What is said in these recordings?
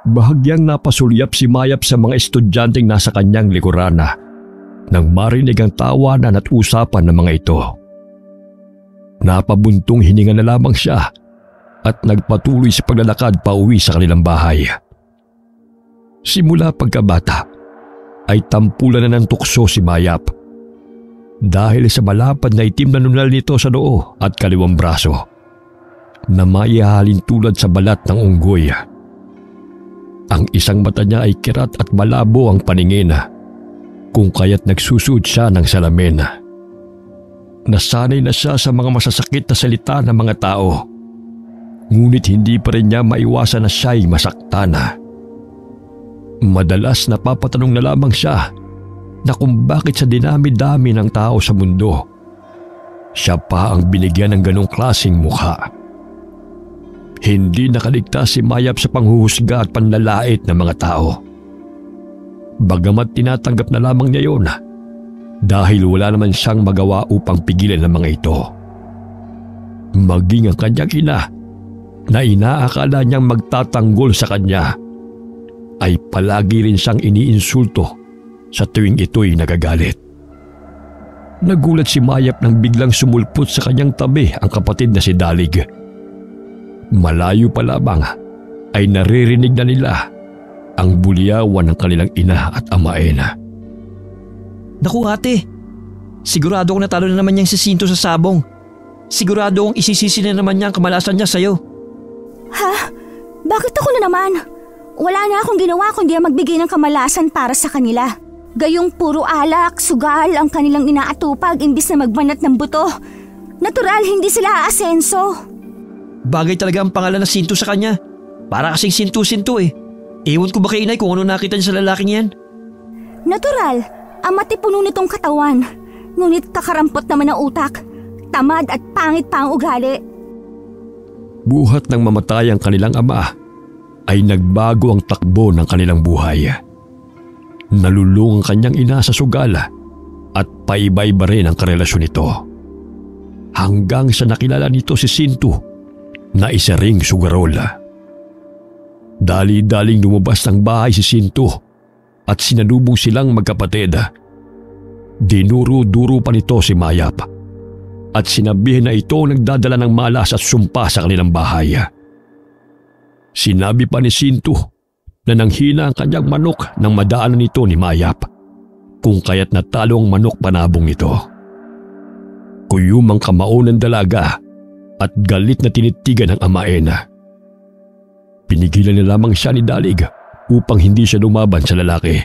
Bahagyang napasulyap si Mayap sa mga estudyanteng nasa kanyang likuran nang marinig ang tawanan at usapan ng mga ito. Napabuntong hininga na lamang siya at nagpatuloy sa paglalakad pauwi sa kanilang bahay. Simula pagkabata ay tampulan na ng tukso si Mayap dahil sa malapad na itim na nunal nito sa noo at kaliwang braso na maihahalin tulad sa balat ng unggoy. Ang isang mata niya ay kirat at malabo ang paningin kung kaya't nagsusuot siya ng salamin. Nasanay na siya sa mga masasakit na salita ng mga tao, ngunit hindi pa rin niya maiwasan na siya'y masaktan. Madalas napapatanong na lamang siya na kung bakit sa dinami-dami ng tao sa mundo, siya pa ang binigyan ng ganong klaseng mukha. Hindi nakaligtas si Mayap sa panghuhusga at panlalait ng mga tao. Bagamat tinatanggap na lamang niya yun dahil wala naman siyang magawa upang pigilan ang mga ito. Maging ang kanyang ina na inaakala niyang magtatanggol sa kanya ay palagi rin siyang iniinsulto sa tuwing ito'y nagagalit. Nagulat si Mayap nang biglang sumulpot sa kanyang tabi ang kapatid na si Dalig. Malayo pa lamang ay naririnig na nila ang bulyawan ng kanilang ina at amain. Naku ate, sigurado kong natalo na naman niyang si Sinto sa sabong. Sigurado kong isisisi na naman niya ang kamalasan niya sa'yo. Ha? Bakit ako na naman? Wala na akong ginawa kundi ang magbigay ng kamalasan para sa kanila. Gayong puro alak, sugal ang kanilang inaatupag imbis na magbanat ng buto. Natural hindi sila aasenso. Bagay talaga ang pangalan na Sinto sa kanya. Para kasing Sinto-Sinto eh. Ewan ko ba kay inay kung ano nakita niya sa lalaking yan? Natural, ang matipuno nitong katawan. Ngunit kakarampot naman ang utak. Tamad at pangit pa ang ugali. Buhat ng mamatay ang kanilang ama ay nagbago ang takbo ng kanilang buhay. Nalulung ang kanyang ina sa sugal at paiba-iba rin ang karelasyon nito. Hanggang sa nakilala nito si Sinto na isa ring sugarol. Dali-daling lumabas ng bahay si Sinto at sinalubong silang magkapatid. Dinuro-duro pa nito si Mayap at sinabihin na ito nagdadala ng malas at sumpa sa kanilang bahay. Sinabi pa ni Sinto na nanghina ang kanyang manok nang madaanan nito ni Mayap, kung kaya't natalo ang manok panabong nito. Kuyumang kamao ng dalaga at galit na tinitigan ng amain. Pinigilan na lamang siya ni Dalig upang hindi siya lumaban sa lalaki,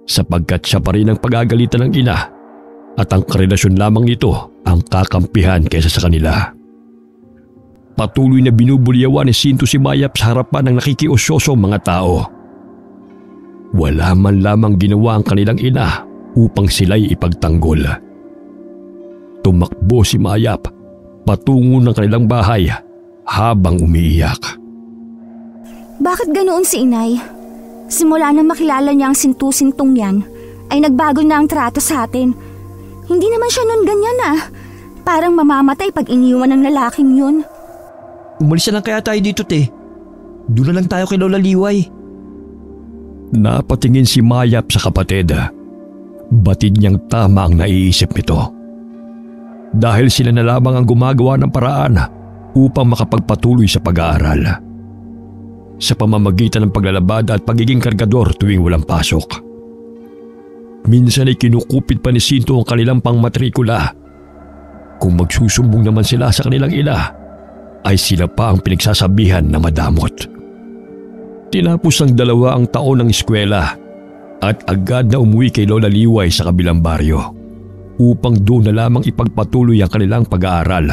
sapagkat siya pa rin ang pagagalitan ng ina at ang karelasyon lamang nito ang kakampihan kaysa sa kanila. Patuloy na binubulyawan ni Sinto si Mayap sa harapan ng nakikiusyosong mga tao. Wala man lamang ginawa ang kanilang ina upang sila'y ipagtanggol. Tumakbo si Mayap patungo ng kanilang bahay habang umiiyak. Bakit ganoon si inay? Simula nang makilala niya ang Sinto-Sintong yan, ay nagbago na ang trato sa atin. Hindi naman siya nun ganyan Parang mamamatay pag iniwan ng lalaking yun. Umalis na lang kaya tayo dito, te. Doon na lang tayo kay Lola Liway. Napatingin si Mayap sa kapatid. Batid niyang tama ang naiisip nito. Dahil sila na lamang ang gumagawa ng paraan upang makapagpatuloy sa pag-aaral. Sa pamamagitan ng paglalabad at pagiging kargador tuwing walang pasok. Minsan ay kinukupit pa ni Sinto ang kanilang pangmatrikula. Kung magsusumbong naman sila sa kanilang ina, ay sila pa ang pinagsasabihan na madamot. Tinapos ang 2 ang taon ng eskwela at agad na umuwi kay Lola Liway sa kabilang baryo upang doon na lamang ipagpatuloy ang kanilang pag-aaral.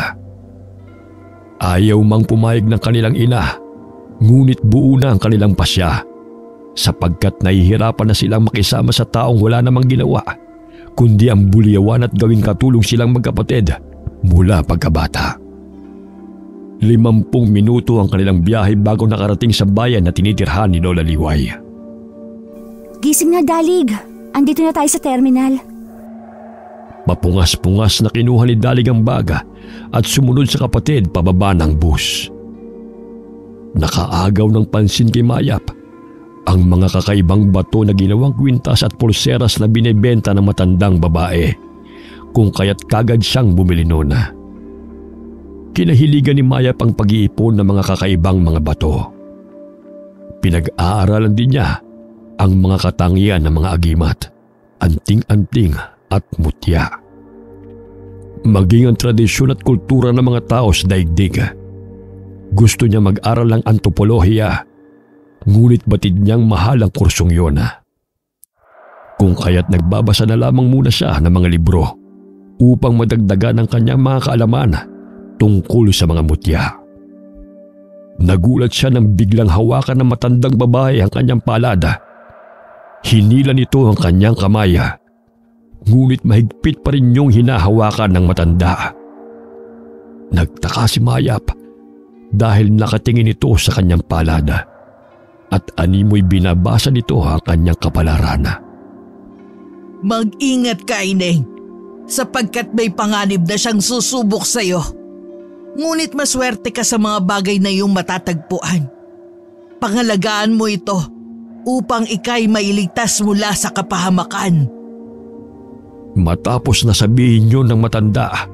Ayaw mang pumayag ng kanilang ina, ngunit buo na ang kanilang pasya sapagkat nahihirapan na silang makisama sa taong wala namang ginawa kundi ang bulyawan at gawing katulong silang magkapatid mula pagkabata. 50 minuto ang kanilang biyahe bago nakarating sa bayan na tinitirhan ni Lola Liway. Gising na, Dalig. Andito na tayo sa terminal. Mapungas-pungas na kinuha ni Dalig ang baga at sumunod sa kapatid pababa ng bus. Nakaagaw ng pansin kay Mayap ang mga kakaibang bato na ginawang kwintas at pulseras na binebenta ng matandang babae, kung kaya't kagad siyang bumili noon. Kinahiligan ni Mayap ang pag-iipon ng mga kakaibang mga bato. Pinag-aaralan din niya ang mga katangian ng mga agimat, anting-anting at mutya. Maging ang tradisyon at kultura ng mga tao sa daigdig. Gusto niya mag-aral ng antropolohiya, ngunit batid niyang mahal ang kursong yun. Kung kaya't nagbabasa na lamang muna siya ng mga libro upang madagdagan ang kanyang mga kaalaman tungkol sa mga mutya. Nagulat siya nang biglang hawakan ng matandang babae ang kanyang palad. Hinila nito ang kanyang kamay, ngunit mahigpit pa rin yung hinahawakan ng matanda. Nagtaka si Mayap dahil nakatingin ito sa kanyang palad at animoy binabasa nito ang kanyang kapalaran. Mag-ingat ka, Ineng, sapagkat may panganib na siyang susubok sa'yo. Ngunit maswerte ka sa mga bagay na iyong matatagpuan. Pangalagaan mo ito upang ika'y mailigtas mula sa kapahamakan. Matapos na sabihin yun ng matanda,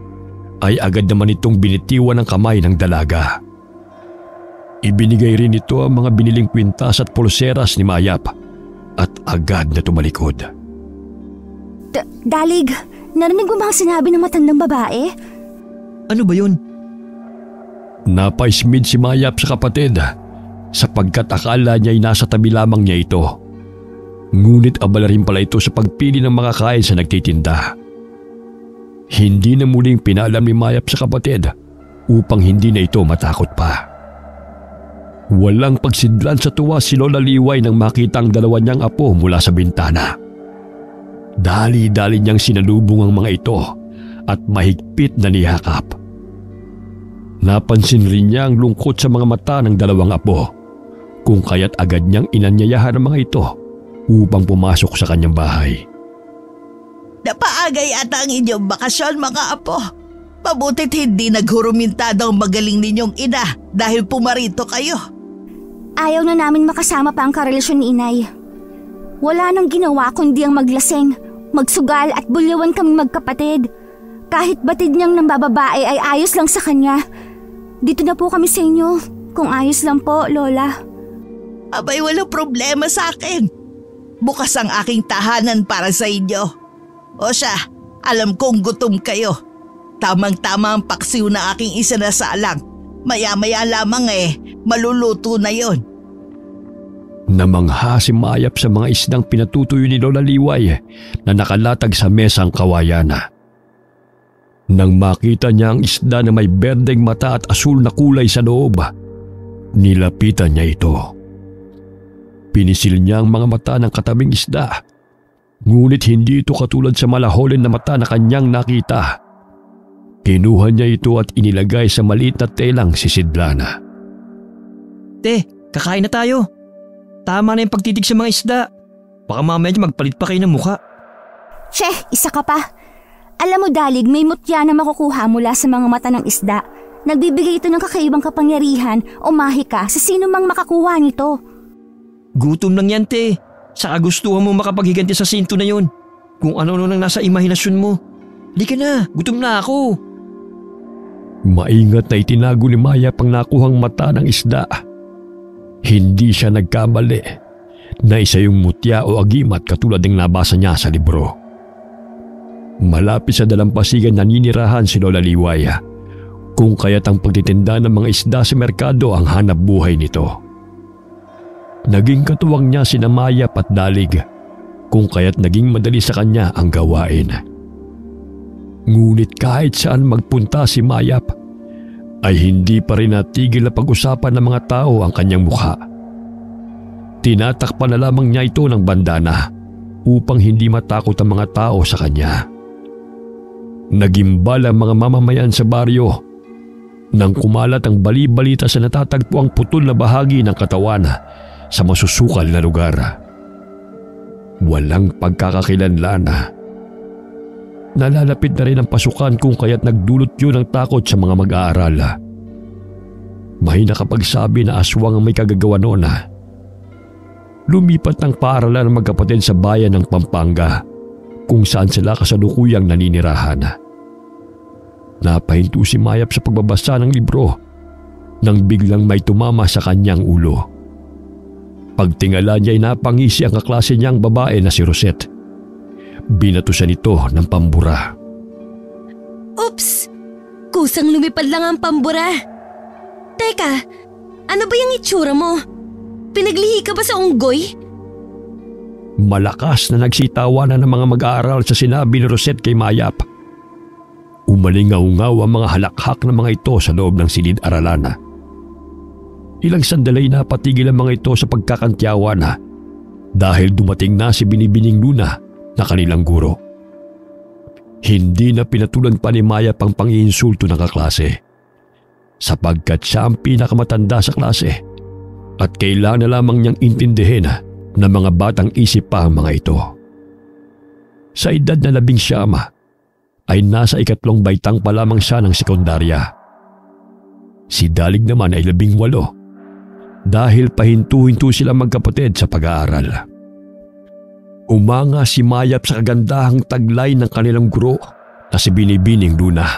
ay agad naman itong binitiwan ng kamay ng dalaga. Ibinigay rin ito ang mga biniling kwintas at pulseras ni Mayap at agad na tumalikod. Dalig, narinig mo ba ang sinabi ng matandang babae? Ano ba yun? Napaismid si Mayap sa kapatid sapagkat akala niya'y nasa tabi lamang niya ito. Ngunit abala rin pala ito sa pagpili ng makakain sa nagtitinda. Hindi na muling pinaalam ni Mayap sa kapatid upang hindi na ito matakot pa. Walang pagsidlan sa tuwa si Lola Liway nang makita ang dalawa niyang apo mula sa bintana. Dali-dali niyang sinalubong ang mga ito at mahigpit na niyakap. Napansin rin niya ang lungkot sa mga mata ng dalawang apo, kung kaya't agad niyang inanyayahan ang mga ito upang pumasok sa kanyang bahay. Napaagay ata ang inyong bakasyon, mga apo. Mabutit hindi naghurumintado ang magaling ninyong ina dahil pumarito kayo. Ayaw na namin makasama pa ang karelasyon ni Inay. Wala nang ginawa kundi ang maglaseng, magsugal at bulyawan kami magkapatid. Kahit batid niyang nambababae ay ayos lang sa kanya. Dito na po kami sa inyo, kung ayos lang po, Lola. Abay, walang problema sa akin. Bukas ang aking tahanan para sa inyo. O siya, alam kong gutom kayo. Tamang-tama ang paksiw na aking isinasalang. Maya-maya lamang maluluto na yon. Namangha si Mayap sa mga isdang pinatutuyo ni Lola Liway na nakalatag sa mesang kawayan. Nang makita niya ang isda na may berdeng mata at asul na kulay sa loob, nilapitan niya ito. Pinisil niya ang mga mata ng katabing isda, ngunit hindi ito katulad sa malaholin na mata na kanyang nakita. Kinuha niya ito at inilagay sa maliit na telang sisidlana. Te, kakain na tayo. Tama na yung pagtitig sa mga isda. Baka mamaya magpalit pa kayo ng mukha. Che, isa ka pa. Alam mo, Dalig, may mutya na makukuha mula sa mga mata ng isda. Nagbibigay ito ng kakaibang kapangyarihan o mahika sa sino mang makakuha nito. Gutom lang yan, te. Saka gustuhan mo makapaghiganti sa sinto na yon. Kung ano-ano nang nasa imahinasyon mo. Halika na, gutom na ako. Maingat na itinago ni Mayap ang nakuhang mata ng isda. Hindi siya nagkamali na isa yung mutya o agimat katulad ng nabasa niya sa libro. Malapit sa dalampasigan naninirahan si Lola Liway, kung kaya't ang pagtitinda ng mga isda sa merkado ang hanap buhay nito. Naging katuwang niya sina Mayap at Dalig, kung kaya't naging madali sa kanya ang gawain. Ngunit kahit saan magpunta si Mayap, ay hindi pa rin natigil na pag-usapan ng mga tao ang kanyang mukha. Tinatakpan na lamang niya ito ng bandana upang hindi matakot ang mga tao sa kanya. Nagimbal ang mga mamamayan sa baryo nang kumalat ang bali-balita sa natatagpuang putol na bahagi ng katawan sa masusukal na lugar. Walang pagkakakilanlan. Nalalapit na rin ang pasukan kung kaya't nagdulot yun ng takot sa mga mag-aaral. May nakapagsabi na aswang ang may kagagawa noon. Lumipat ng paaralan ng magkapatid sa bayan ng Pampanga kung saan sila kasalukuyang naninirahan. Napahinto si Mayap sa pagbabasa ng libro nang biglang may tumama sa kanyang ulo. Pagtingala niya ay napangisi ang kaklase niyang babae na si Rosette. Binato siya nito ng pambura. Oops! Kusang lumipad lang ang pambura. Teka, ano ba yung itsura mo? Pinaglihi ka ba sa unggoy? Malakas na nagsitawanan ng mga mag-aaral sa sinabi ni Rosette kay Mayap. Umalingaw-ngaw ang mga halakhak ng mga ito sa loob ng silid-aralan. Ilang sandali na patigil ang mga ito sa pagkakantyawan dahil dumating na si Binibining Luna na kanilang guro. Hindi na pinatulan pa ni Mayap ang pang-iinsulto ng kaklase sapagkat siya ang pinakamatanda sa klase at kailangan na lamang niyang intindihin na mga batang isip pa ang mga ito. Sa edad na 19 ay nasa 2 baitang pa lamang siya ng sekundarya. Si Dalig naman ay 18 dahil pahinto-hinto silang magkapatid sa pag-aaral. Umanga si Mayap sa kagandahang taglay ng kanilang guro na si Binibining Luna.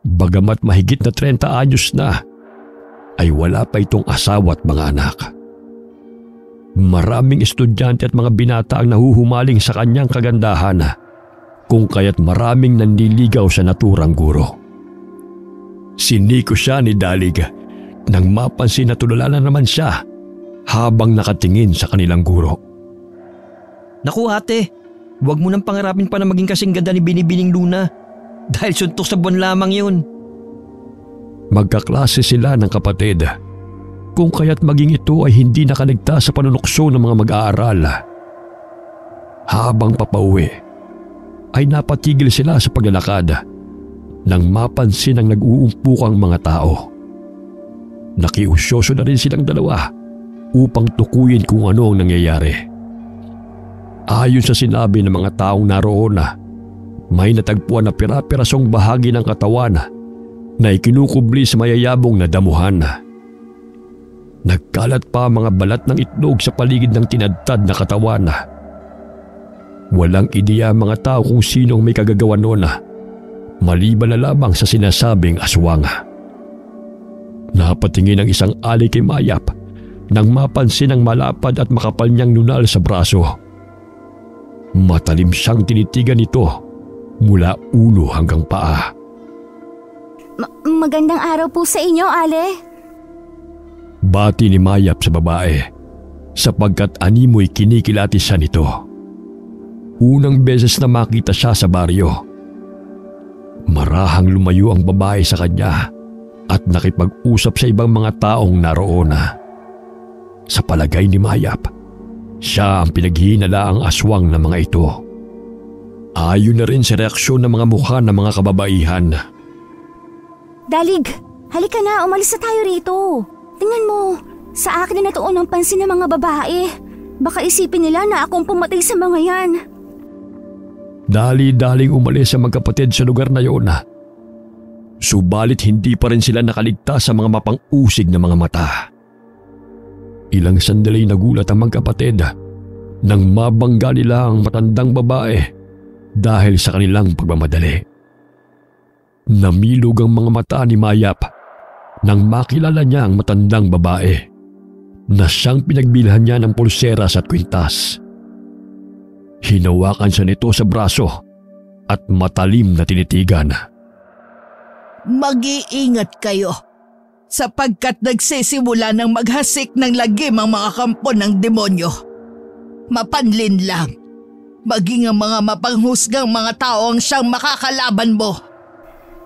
Bagamat mahigit na 30 anyos na, ay wala pa itong asawa at mga anak. Maraming estudyante at mga binata ang nahuhumaling sa kanyang kagandahan, kung kaya't maraming nanliligaw sa naturang guro. Siniko siya ni Dalig nang mapansin na tulala na naman siya habang nakatingin sa kanilang guro. Naku ate, huwag mo nang pangarapin pa na maging kasing ganda ni Binibining Luna dahil suntok sa buwan lamang yun. Magkaklase sila ng kapatid, kung kaya't maging ito ay hindi nakaligtas sa panunukso ng mga mag-aaral. Habang papauwi, ay napatigil sila sa paglalakad nang mapansin ang nag-uumpukang mga tao. Nakiusyoso na rin silang dalawa upang tukuyin kung ano ang nangyayari. Ayon sa sinabi ng mga taong naroon, may natagpuan na pira-pirasong bahagi ng katawan na ikinukubli sa mayayabong na damuhan. Nagkalat pa ang mga balat ng itlog sa paligid ng tinadtad na katawan. Walang ideya ang mga tao kung sino ang may kagagawa noon, maliban na lamang sa sinasabing aswang. Napatingin ang isang alay kay Mayap nang mapansin ang malapad at makapal niyang nunal sa braso. Matalim siyang tinitigan nito mula ulo hanggang paa. Magandang araw po sa inyo, Ale. Bati ni Mayap sa babae sapagkat animoy kinikilati siya nito. Unang beses na makita siya sa baryo. Marahang lumayo ang babae sa kanya at nakipag-usap sa ibang mga taong naroon. Sa palagay ni Mayap, siya ang pinaghihinalaang aswang ng mga ito. Ayon na rin sa reaksyon ng mga mukha ng mga kababaihan. Dalig, halika na, umalis na tayo rito. Tingnan mo, sa akin na natuon ang pansin ng mga babae. Baka isipin nila na akong pumatay sa mga yan. Dali-daling umalis ang magkapatid sa lugar na yun. Subalit hindi pa rin sila nakaligtas sa mga mapang-usig na mga mata. Ilang sandali nagulat ang magkapatid nang mabangga nila ang matandang babae dahil sa kanilang pagmamadali. Namilog ang mga mata ni Mayap nang makilala niya ang matandang babae na siyang pinagbilhan niya ng pulseras at kwintas. Hinawakan siya nito sa braso at matalim na tinitigan. Mag-iingat kayo sapagkat nagsisimula ng maghasik ng lagim ang mga kampo ng demonyo. Mapanlin lang, maging ang mga mapanghusgang mga tao ang siyang makakalaban mo.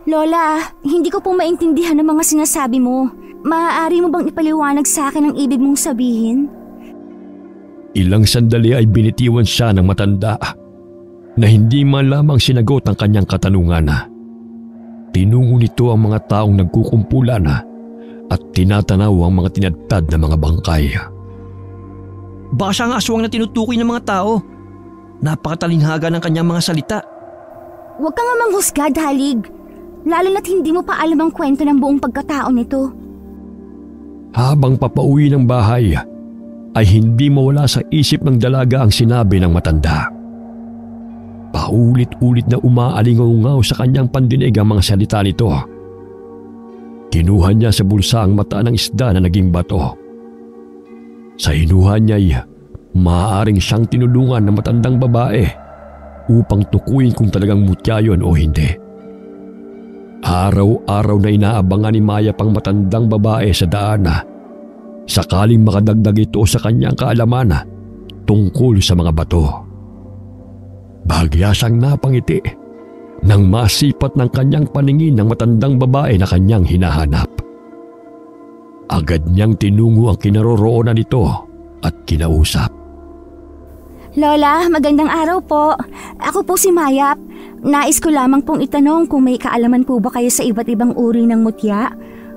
Lola, hindi ko po maintindihan ang mga sinasabi mo. Maaari mo bang ipaliwanag sa akin ang ibig mong sabihin? Ilang sandali ay binitiwan siya ng matanda na hindi man lamang sinagot ang kanyang katanungan. Tinungo nito ang mga taong nagkukumpulan at tinatanaw ang mga tinadtad na mga bangkay. Baka siya ang aswang na tinutukoy ng mga tao. Napakatalinhaga ng kanyang mga salita. Huwag ka nga manghusga, Dalig. Lalo na't hindi mo pa alam ang kwento ng buong pagkatao nito. Habang papauwi ng bahay ay hindi mawala sa isip ng dalaga ang sinabi ng matanda. Paulit-ulit na umaalingaw sa kanyang pandinig ang mga salita nito. Kinuha niya sa bulsa ang mata ng isda na naging bato. Sa hinuha niya'y maaaring siyang tinulungan ng matandang babae upang tukuyin kung talagang mutya yun o hindi. Araw-araw na inaabangan ni Maya pang matandang babae sa daan sakaling makadagdag ito sa kanyang kaalaman tungkol sa mga bato. Bahagya siyang napangiti nang masipat ng kanyang paningin ng matandang babae na kanyang hinahanap. Agad niyang tinungo ang kinaroroonan nito at kinausap. Lola, magandang araw po. Ako po si Mayap. Nais ko lamang pong itanong kung may kaalaman po ba kayo sa iba't ibang uri ng mutya?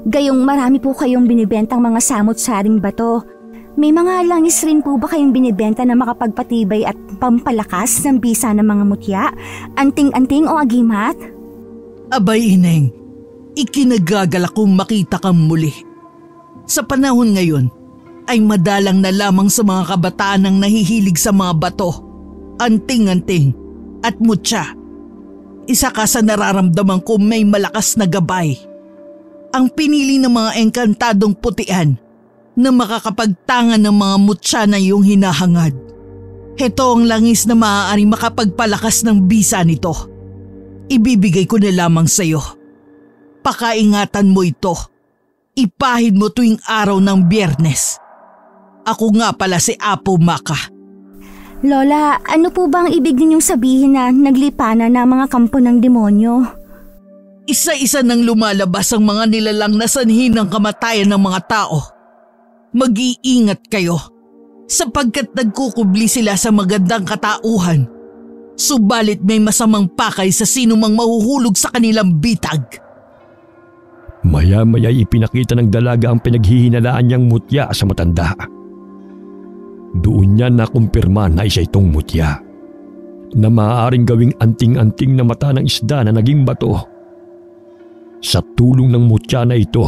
Gayong marami po kayong binibentang mga samot-saring bato. May mga langis rin po ba kayong binibenta na makapagpatibay at pampalakas ng bisa ng mga mutya? Anting-anting o agimat? Abay, Ineng, ikinagagalak kong makita kang muli. Sa panahon ngayon, ay madalang na lamang sa mga kabataan ang nahihilig sa mga bato, anting-anting at mutya. Isa ka sa nararamdaman ko may malakas na gabay. Ang pinili ng mga engkantadong putian na makakapagtangan ng mga mutya na iyong hinahangad. Heto ang langis na maaaring makapagpalakas ng bisa nito. Ibibigay ko na lamang sa iyo. Pakaingatan mo ito. Ipahid mo tuwing araw ng Biyernes. Ako nga pala si Apo Maka. Lola, ano po bang ibig ninyong sabihin na naglipana na mga kampo ng demonyo? Isa-isa nang lumalabas ang mga nilalang na sanhi ng kamatayan ng mga tao. Mag-iingat kayo sapagkat nagkukubli sila sa magandang katauhan. Subalit may masamang pakay sa sinumang mahuhulog sa kanilang bitag. Maya-maya ipinakita ng dalaga ang pinaghihinalaan niyang mutya sa matanda. Doon niya nakumpirma na isa itong mutya na maaaring gawing anting-anting na mata ng isda na naging bato. Sa tulong ng mutya na ito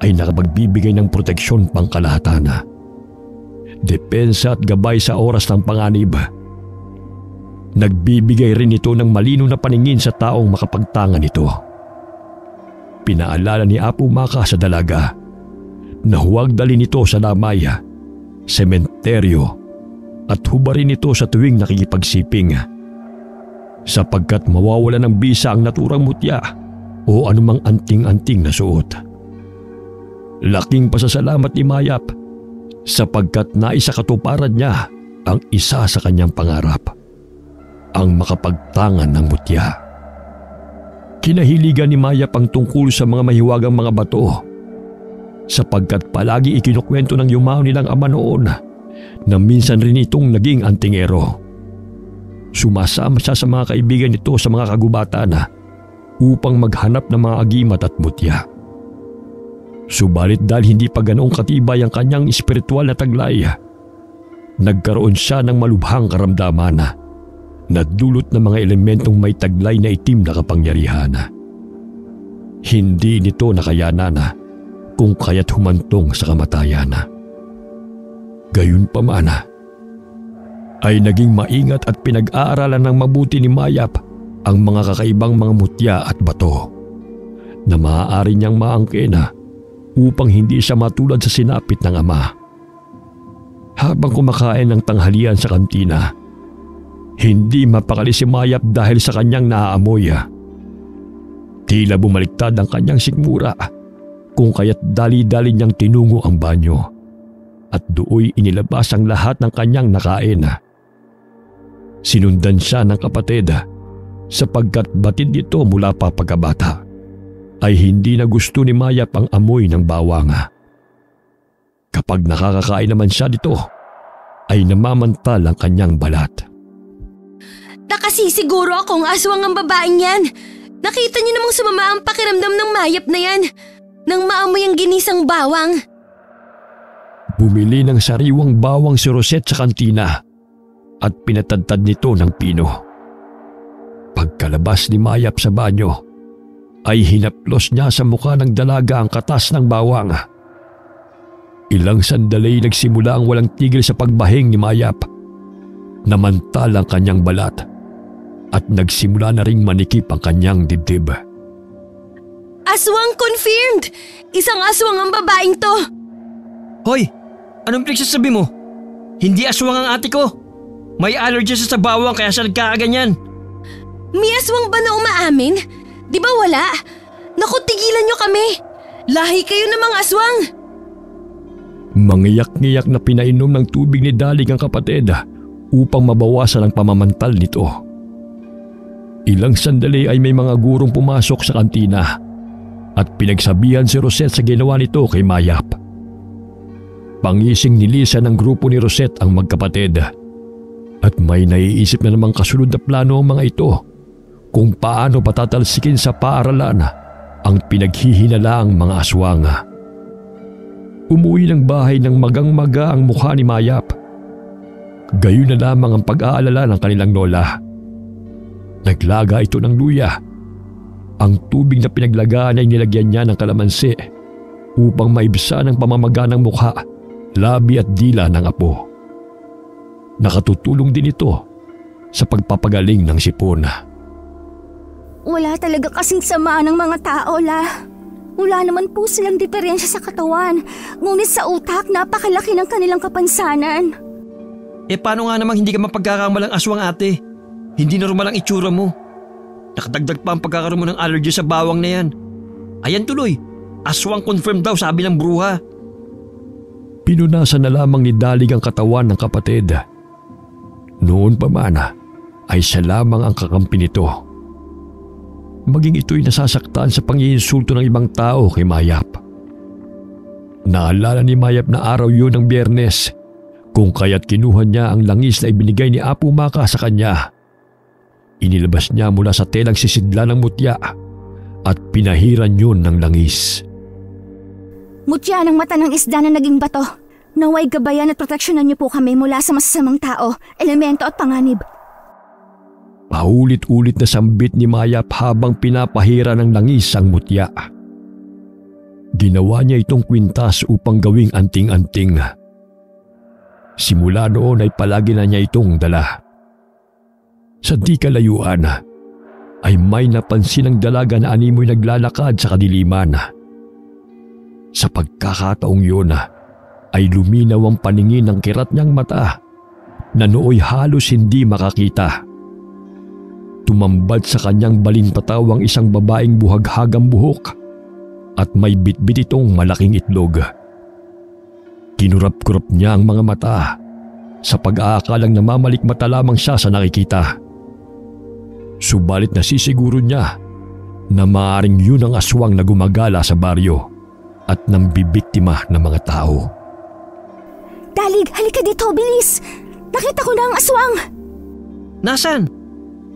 ay nakapagbibigay ng proteksyon pangkalahatan, depensa at gabay sa oras ng panganib. Nagbibigay rin ito ng malinaw na paningin sa taong makapagtangan nito. Pinaalala ni Apo Maka sa dalaga na huwag dalhin ito sa lamay, sementeryo at hubarin ito sa tuwing nakikipagsiping sapagkat mawawala ng bisa ang naturang mutya o anumang anting-anting na suot. Laking pasasalamat ni Mayap sapagkat naisakatuparan niya ang isa sa kanyang pangarap, ang makapagtangan ng mutya. Kinahiligan ni Mayap ang tungkol sa mga mahiwagang mga bato sapagkat palagi ikinukwento ng yumao nilang ama noon na minsan rin itong naging antingero. Sumasama siya sa mga kaibigan nito sa mga kagubatan upang maghanap ng mga agimat at mutya. Subalit dahil hindi pa ganoong katibay ang kanyang espiritual na taglay, nagkaroon siya ng malubhang karamdaman na dulot ng mga elementong may taglay na itim na kapangyarihan. Hindi nito nakayanan kung kaya't humantong sa kamatayan. Gayunpaman, ay naging maingat at pinag-aaralan ng mabuti ni Mayap ang mga kakaibang mga mutya at bato na maaari niyang maangkin upang hindi siya matulad sa sinapit ng ama. Habang kumakain ng tanghalian sa kantina, hindi mapakali si Mayap dahil sa kanyang naaamoy. Tila bumaliktad ang kanyang sikmura kung kaya't dali-dali niyang tinungo ang banyo at dooy inilabas ang lahat ng kanyang nakain. Sinundan siya ng kapatid sapagkat batid nito mula pa pagkabata ay hindi na gusto ni Mayap ang amoy ng bawang. Kapag nakakakain naman siya dito, ay namamantal ang kanyang balat. Nakasisiguro akong aswang ang babaeng yan. Nakita niyo namang sumama ang pakiramdam ng Mayap na yan nang maamoy ang ginisang bawang. Bumili ng sariwang bawang si Rosette sa kantina at pinatadtad nito ng pino. Pagkalabas ni Mayap sa banyo, ay hinaplos niya sa mukha ng dalaga ang katas ng bawang. Ilang sandali nagsimula ang walang tigil sa pagbahing ni Mayap. Namantalang kanyang balat at nagsimula na ring manikip ang kanyang dibdib. Aswang confirmed! Isang aswang ang babaeng to! Hoy! Anong pinagsasabi mo? Hindi aswang ang ate ko. May allergy sa bawang kaya siya nagkakaganyan. May aswang ba na umaamin? Di ba wala? Naku, tigilan nyo kami! Lahi kayo ng mga aswang! Mangiyak-ngiyak na pinainom ng tubig ni Dalig ang kapatid upang mabawasan ang pamamantal nito. Ilang sandali ay may mga gurong pumasok sa kantina at pinagsabihan si Rosette sa ginawa nito kay Mayap. Pangising nilisan ng grupo ni Rosette ang magkapatid at may naiisip na namang kasunod na plano ang mga ito kung paano patatalsikin sa paaralan ang pinaghihinalaang mga aswang. Umuwi ng bahay ng magang-maga ang mukha ni Mayap. Gayon na lamang ang pag-aalala ng kanilang lola. Naglaga ito ng luya. Ang tubig na pinaglagaan ay nilagyan niya ng kalamansi upang maibsan ang pamamaga ng mukha, labi at dila ng apo. Nakatutulong din ito sa pagpapagaling ng sipon. Wala talaga kasing sama ng mga tao, La. Wala naman po silang diferensya sa katawan, ngunit sa utak napakalaki ng kanilang kapansanan. Paano nga namang hindi ka mapagkakamalang aswang, ate? Hindi normal ang itsura mo. Nakadagdag pa ang pagkakaroon mo ng allergy sa bawang na yan. Ayan tuloy, aswang confirmed daw sabi ng bruha. Pinunasan na lamang ni Dalig ang katawan ng kapatid. Noon pa man ay siya lamang ang kakampi nito. Maging ito'y nasasaktan sa pangiinsulto ng ibang tao kay Mayap. Naalala ni Mayap na araw yun ng Biyernes kung kaya't kinuha niya ang langis na ibinigay ni Apo Maka sa kanya. Inilabas niya mula sa telang sisidla ng mutya at pinahiran yun ng langis. Mutya ng mata ng isda na naging bato. Naway gabayan at proteksyonan niyo po kami mula sa masasamang tao, elemento at panganib. Paulit-ulit na sambit ni Mayap habang pinapahira ng langis ang mutya. Ginawa niya itong kwintas upang gawing anting-anting. Simula noon ay palagi na niya itong dala. Sa di kalayuan ay may napansin ang dalaga na animoy naglalakad sa kadiliman. Sa pagkakataong yun ay luminaw ang paningin ng kirat niyang mata na nooy halos hindi makakita. Tumambad sa kanyang balinpataw ang isang babaeng buhaghagang buhok at may bitbit itong malaking itlog. Kinurap-kurap niya ang mga mata sa pag-aakalang namamalikmata lamang siya sa nakikita. Subalit nasisiguro niya na maaaring yun ang aswang na gumagala sa baryo at nambibiktima ng mga tao. Dalig, halika dito, bilis! Nakita ko na ang aswang! Nasaan?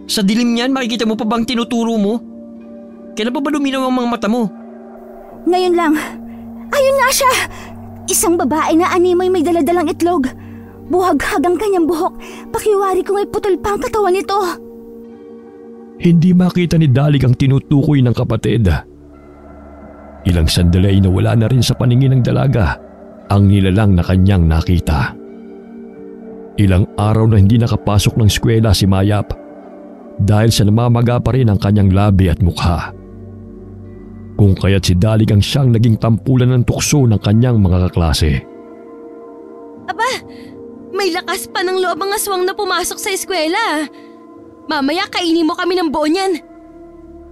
Sa dilim niyan makikita mo pa bang tinuturo mo? Kailan pa ba luminaw ang mga mata mo? Ngayon lang. Ayun nga siya! Isang babae na animoy may daladalang itlog. Buhag-hag ang kanyang buhok. Pakiwari kung may putol pa ang katawan nito. Hindi makita ni Dalig ang tinutukoy ng kapatid. Ilang sandali ay nawala na rin sa paningin ng dalaga ang nilalang na kanyang nakita. Ilang araw na hindi nakapasok ng eskwela si Mayap dahil sa namamaga pa rin ang kanyang labi at mukha. Kung kaya't si Dalig ang siyang naging tampulan ng tukso ng kanyang mga kaklase. Aba, may lakas pa ng loob ang aswang na pumasok sa eskwela. Mamaya kainin mo kami ng buo niyan.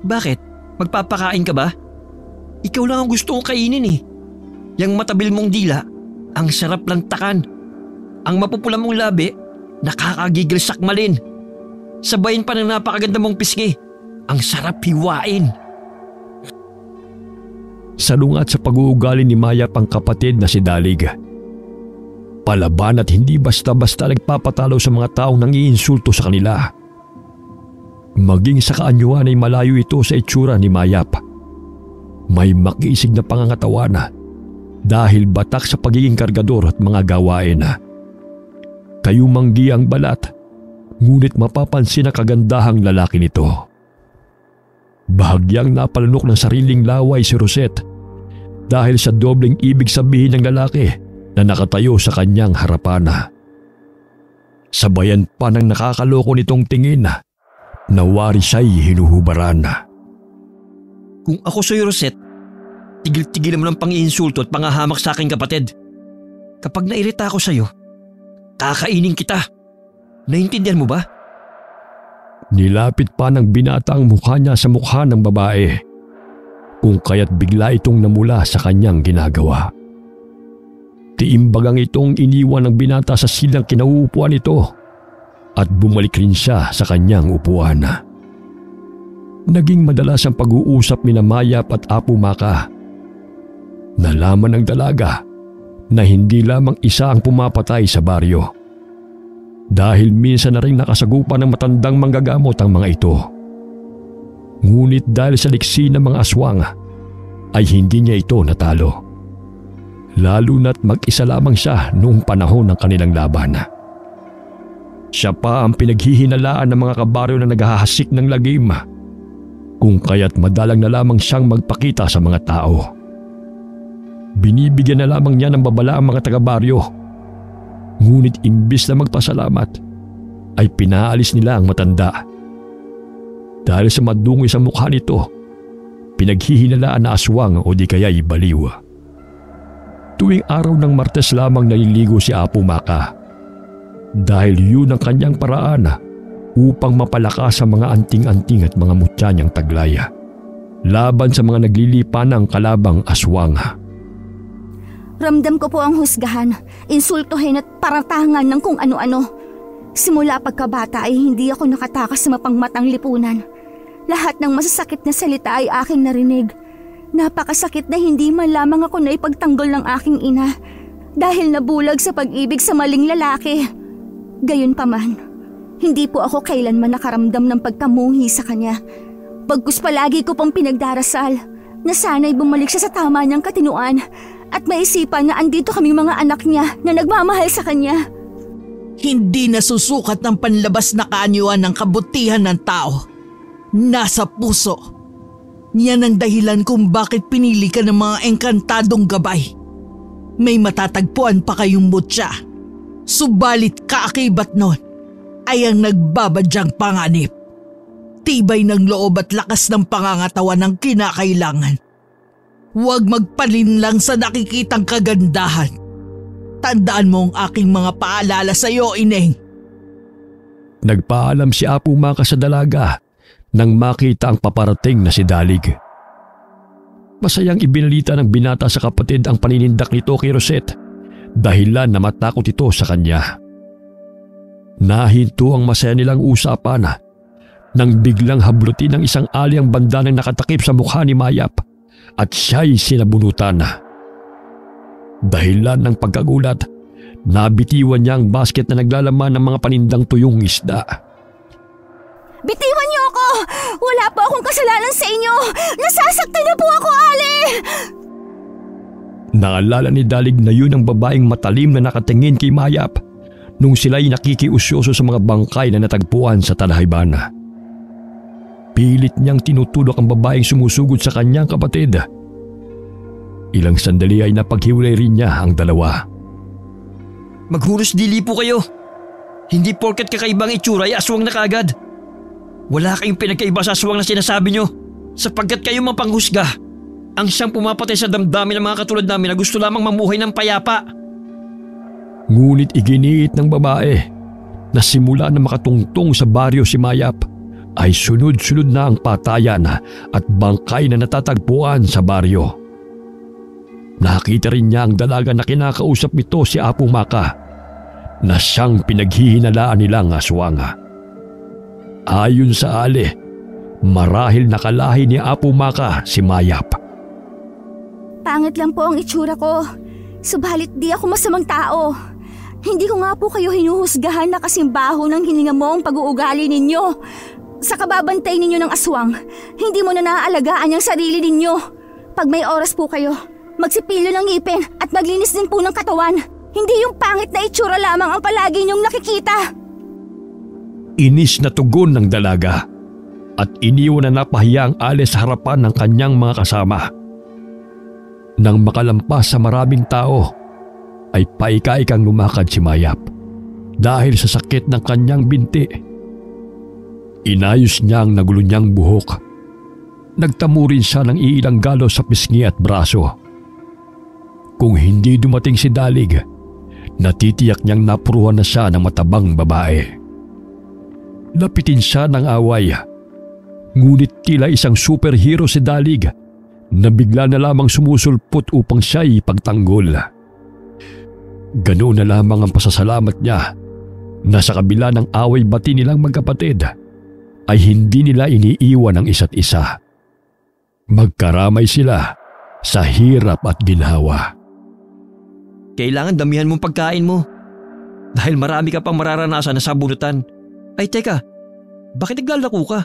Bakit? Magpapakain ka ba? Ikaw lang ang gusto kong kainin eh. Yang matabil mong dila, ang sarap lantakan. Ang mapupula mong labi, nakakagigil sakmalin. Sabayin pa ng napakaganda mong pisngi, ang sarap hiwain. Salungat sa pag-uugali ni Mayap ang kapatid na si Dalig. Palaban at hindi basta-basta nagpapatalo sa mga taong nangiinsulto sa kanila. Maging sa kaanyuan ay malayo ito sa itsura ni Mayap. May makiisig na pangangatawan dahil batak sa pagiging kargador at mga gawain. Kayumanggi ang balat, ngunit mapapansin na kagandahang lalaki nito. Bahagyang napalanok ng sariling laway si Rosette dahil sa dobleng ibig sabihin ng lalaki na nakatayo sa kanyang harapan. Sabayan pa ng nakakaloko nitong tingin na wari siya'y hinuhubaran. Kung ako sa'yo, Rosette, tigil-tigilan mo ng pang-iinsulto at pangahamak sa aking kapatid. Kapag nairita ako sa'yo, kakainin kita. Naintindihan mo ba? Nilapit pa ng binata ang mukha niya sa mukha ng babae, kung kaya't bigla itong namula sa kanyang ginagawa. Tiimbagang itong iniwan ng binata sa silang kinauupuan nito at bumalik rin siya sa kanyang upuan. Naging madalas ang pag-uusap ni Mayap at Apo Maka. Nalaman ng dalaga na hindi lamang isa ang pumapatay sa baryo, dahil minsan na rin nakasagupan ng matandang manggagamot ang mga ito. Ngunit dahil sa liksi ng mga aswang ay hindi niya ito natalo. Lalo na't mag-isa lamang siya noong panahon ng kanilang laban. Siya pa ang pinaghihinalaan ng mga kabaryo na naghahasik ng lagim, kung kaya't madalang na lamang siyang magpakita sa mga tao. Binibigyan na lamang niya ng babala ang mga taga-baryo, ngunit imbis na magpasalamat ay pinaalis nila ang matanda. Dahil sa madungoy sa mukha nito, pinaghihinalaan na aswang o di kaya'y baliw. Tuwing araw ng Martes lamang naliligo si Apo Maka, dahil yun ang kanyang paraan upang mapalakas ang mga anting-anting at mga mutya niyang taglaya laban sa mga naglilipan ng kalabang aswang. Ramdam ko po ang husgahan, insultuhin at paratangan ng kung ano-ano. Simula pagkabata ay hindi ako nakatakas sa mapangmatang lipunan. Lahat ng masasakit na salita ay aking narinig. Napakasakit na hindi man lamang ako na ipagtanggol ng aking ina dahil nabulag sa pag-ibig sa maling lalaki. Gayunpaman, hindi po ako kailanman nakaramdam ng pagkamuhi sa kanya. Bagkus palagi ko pong pinagdarasal na sana'y bumalik siya sa tama niyang katinuan at maisipan na andito kaming mga anak niya na nagmamahal sa kanya. Hindi nasusukat ng panlabas na kaanyuan ng kabutihan ng tao. Nasa puso. Yan ang dahilan kung bakit pinili ka ng mga engkantadong gabay. May matatagpuan pa kayong mutya. Subalit kaakibat nun ay ang nagbabadyang panganib. Tibay ng loob at lakas ng pangangatawan ang kinakailangan. Huwag magpalinlang sa nakikitang kagandahan. Tandaan mo ang aking mga paalala sa iyo, Ineng. Nagpaalam si Apo Maka sa dalaga nang makita ang paparating na si Dalig. Masayang ibinalita ng binata sa kapatid ang paninindak nito kay Rosette, dahilan na matakot ito sa kanya. Nahinto ang masaya nilang usapan nang biglang hablutin ng isang ali ang banda ng nakatakip sa mukha ni Mayap at siya'y sinabunutan. Dahilan ng pagkagulat, nabitiwan niya ang basket na naglalaman ng mga panindang tuyong isda. Bitiwan niyo ako! Wala po akong kasalanan sa inyo! Nasasaktan na po ako, Ali! Naalala ni Dalig na yun ang babaeng matalim na nakatingin kay Mayap nung sila'y nakikiusyoso sa mga bangkay na natagpuan sa talahayban. Pilit niyang tinutulok ang babaeng sumusugod sa kanyang kapatid. Ilang sandali ay napaghiwalay rin niya ang dalawa. Maghunos dili po kayo. Hindi porket kakaibang itsura ay aswang na kaagad. Wala kayong pinagkaiba sa aswang na sinasabi nyo, sapagkat kayo mga panghusga ang siyang pumapatay sa damdamin ng mga katulad namin na gusto lamang mamuhay ng payapa. Ngunit iginiit ng babae na simula na makatungtong sa baryo si Mayap ay sunod-sunod na ang patayan at bangkay na natatagpuan sa baryo. Nakita rin niya ang dalaga na kinakausap nito si Apo Maka na siyang pinaghihinalaan nilang aswang. Ayon sa ali, marahil nakalahi ni Apo Maka si Mayap. Pangit lang po ang itsura ko, subalit di ako masamang tao. Hindi ko nga po kayo hinuhusgahan na kasimbaho ng hininga mo ang pag-uugali ninyo. Sa kababantay ninyo ng aswang, hindi mo na naaalagaan yung sarili ninyo. Pag may oras po kayo, magsipilyo ng ngipin at maglinis din po ng katawan. Hindi yung pangit na itsura lamang ang palagi niyong nakikita. Inis na tugon ng dalaga at iniwan na napahiya ang ali sa harapan ng kanyang mga kasama. Nang makalampas sa maraming tao, ay paika-ikang lumakad si Mayap dahil sa sakit ng kanyang binti. Inayos niya ang nagulo niyang buhok. Nagtamo rin siya ng iilang galo sa pisngi at braso. Kung hindi dumating si Dalig, natitiyak niyang napuruhan na siya ng matabang babae. Lapitin siya ng away, ngunit tila isang superhero si Dalig na bigla na lamang sumusulpot upang siya'y ipagtanggol. Ganoon na lamang ang pasasalamat niya na sa kabila ng away-bati nilang magkapatid ay hindi nila iniiwan ang isa't isa. Magkaramay sila sa hirap at ginhawa. Kailangan damihan mong pagkain mo dahil marami ka pang mararanasan na sabunutan. Ay teka, bakit naglalako ka?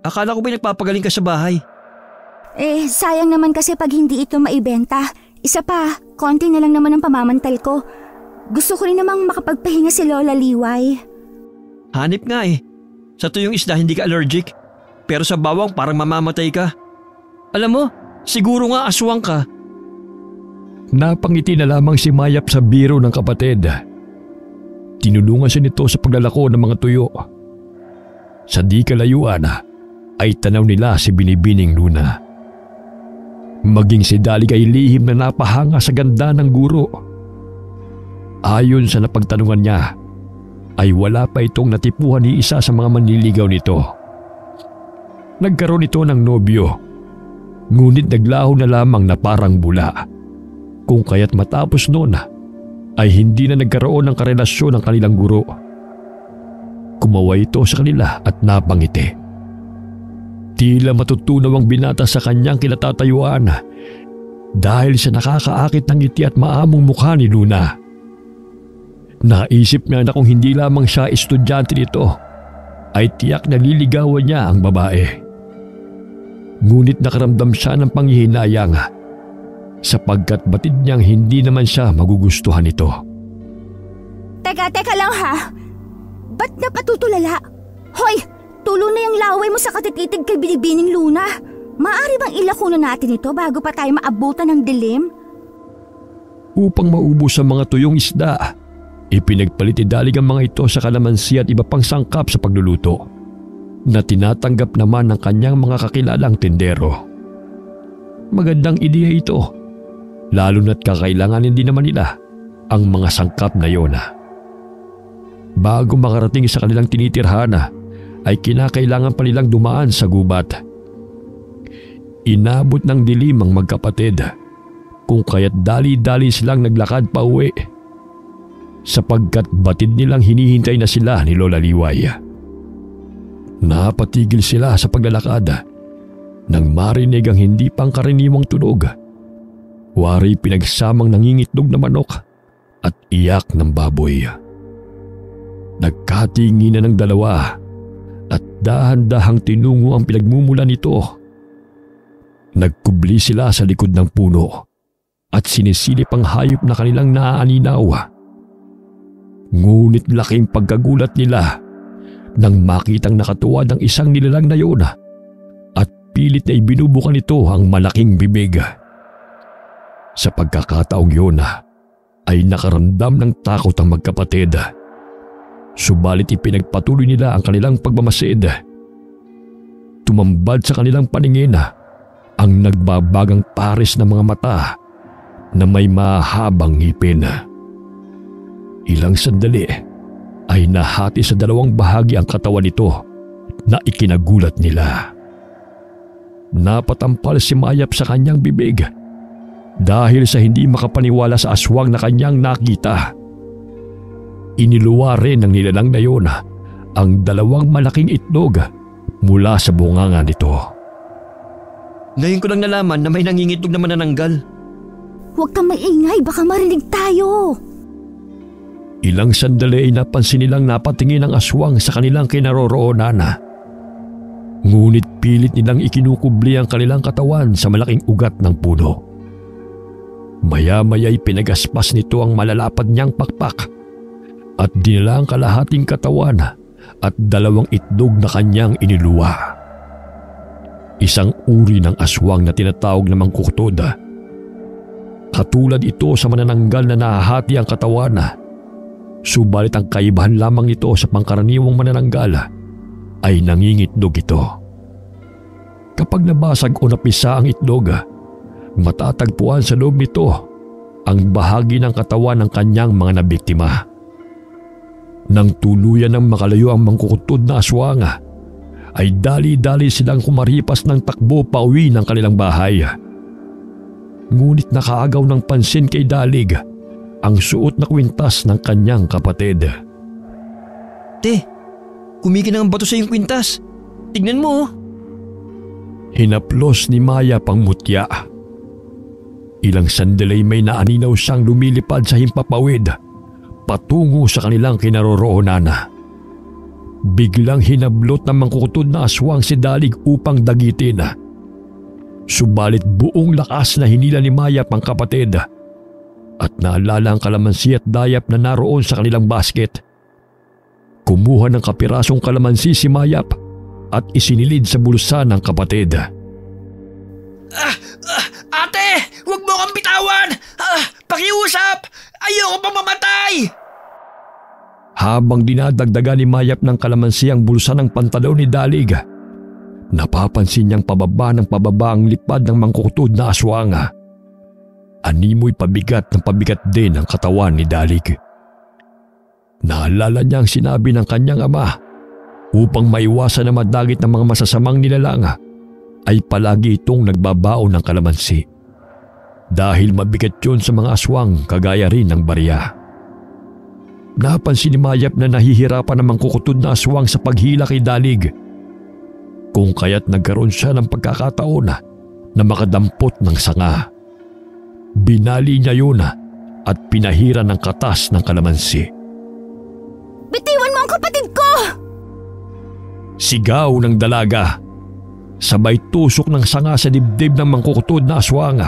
Akala ko ba'y nagpapagaling ka sa bahay? Sayang naman kasi pag hindi ito maibenta. Isa pa, konti na lang naman ang pamamantal ko. Gusto ko rin namang makapagpahinga si Lola Liway. Hanip nga Sa tuyong isda hindi ka allergic, pero sa bawang parang mamamatay ka. Alam mo, siguro nga aswang ka. Napangiti na lamang si Mayap sa biro ng kapatid. Tinulungan siya nito sa paglalako ng mga tuyo. Sa di kalayuan ay tanaw nila si Binibining Luna. Maging si Dalig ay lihim na napahanga sa ganda ng guro. Ayon sa napagtanungan niya, ay wala pa itong natipuhan ni isa sa mga manliligaw nito. Nagkaroon ito ng nobyo, ngunit naglaho na lamang na parang bula. Kung kaya't matapos noon ay hindi na nagkaroon ng karelasyon ng kanilang guro. Kumaway ito sa kanila at napangiti. Tila matutunaw ang binata sa kanyang kinatatayuan dahil sa nakakaakit ng ngiti at maamong mukha ni Luna. Naisip niya na kung hindi lamang siya estudyante nito, ay tiyak na liligawan niya ang babae. Ngunit nakaramdam siya ng panghihinayang sapagkat batid niyang hindi naman siya magugustuhan nito. Teka lang ha. Ba't napatutulala? Hoy! Tulo na yung laway mo sa katititig kay Binibining Luna. Maaari bang ilako na natin ito bago pa tayo maabutan ng dilim? Upang maubos ang mga tuyong isda, ipinagpalit ni Dalig ang mga ito sa kalamansi at iba pang sangkap sa pagluluto na tinatanggap naman ng kanyang mga kakilalang tindero. Magandang ideya ito, lalo na't kakailanganin din naman nila ang mga sangkap na yon. Bago makarating sa kanilang tinitirhan, ay kinakailangan pa nilang dumaan sa gubat. Inabot ng dilim ang magkapatid, kung kaya't dali-dali silang naglakad pa uwi, sapagkat batid nilang hinihintay na sila ni Lola Liway. Napatigil sila sa paglalakad nang marinig ang hindi pangkaraniwang tunog. Wari pinagsamang nangingitlog na manok at iyak ng baboy. Nagkatinginan ng dalawa at dahan-dahang tinungo ang pinagmumula nito. Nagkubli sila sa likod ng puno at sinisilip ang hayop na kanilang naaaninaw. Ngunit laking pagkagulat nila nang makitang nakatuwad ang isang nilalang na yun at pilit na ibinubukan nito ang malaking bibig. Sa pagkakataong yun ay nakaramdam ng takot ang magkapatid. Subalit ipinagpatuloy nila ang kanilang pagmamasid. Tumambad sa kanilang paningin ang nagbabagang pares ng mga mata na may mahabang ngipin. Ilang sandali ay nahati sa dalawang bahagi ang katawan nito na ikinagulat nila. Napatampal si Mayap sa kanyang bibig dahil sa hindi makapaniwala sa aswang na kanyang nakita. Iniluwa rin ng nilalang na yun ang dalawang malaking itlog mula sa bunganga nito. Ngayon ko lang nalaman na may nangingitlog na manananggal. Huwag kang maingay, baka marinig tayo. Ilang sandali ay napansin nilang napatingin ang aswang sa kanilang kinaroroonan. Ngunit pilit nilang ikinukubli ang kanilang katawan sa malaking ugat ng puno. Maya-maya'y pinagaspas nito ang malalapad niyang pakpak at dinala ang kalahating katawan at dalawang itlog na kanyang iniluwa. Isang uri ng aswang na tinatawag na mangkukutod. Katulad ito sa manananggal na nahahati ang katawan. Subalit ang kaibahan lamang nito sa pangkaraniwang manananggal ay nangingitlog ito. Kapag nabasag o napisa ang itlog, matatagpuan sa loob nito ang bahagi ng katawan ng kanyang mga nabiktima. Nang tuluyan ng makalayo ang mangkukutod na aswang, ay dali-dali silang kumaripas ng takbo pauwi ng kanilang bahay. Ngunit nakaagaw ng pansin kay Dalig ang suot na kwintas ng kanyang kapatid. Te, kumikinang ang bato sa iyong kwintas. Tignan mo. Hinaplos ni Maya pang mutya. Ilang sandali may naaninaw siyang lumilipad sa himpapawid patungo sa kanilang kinaroroonan. Biglang hinablot ng mangkukutod na aswang si Dalig upang dagitin. Subalit buong lakas na hinila ni Maya pang kapatid at naalala ang kalamansi at dayap na naroon sa kanilang basket. Kumuha ng kapirasong kalamansi si Mayap at isinilid sa bulsa ng kapatid. Ate! Huwag mo kang bitawan! Pakiusap! Ayoko pa mamatay! Habang dinadagdagan ni Mayap ng kalamansi ang bulsa ng pantalon ni Dalig, napapansin niyang pababa ng pababa ang lipad ng mangkukutod na aswang. Animoy pabigat ng pabigat din ang katawan ni Dalig. Naalala niya ang sinabi ng kanyang ama upang maiwasan na madagit ng mga masasamang nilalang ay palagi itong nagbabaon ng kalamansi. Dahil mabigat yun sa mga aswang kagaya rin ng barya. Napansin ni Mayap na nahihirapan ang mangkukutod na aswang sa paghila kay Dalig. Kung kaya't nagkaroon siya ng pagkakataon na makadampot ng sanga. Binali niya yun at pinahira ng katas ng kalamansi. Bitiwan mo ang kapatid ko! Sigaw ng dalaga. Sabay tusok ng sanga sa dibdib ng mangkukutod na aswang.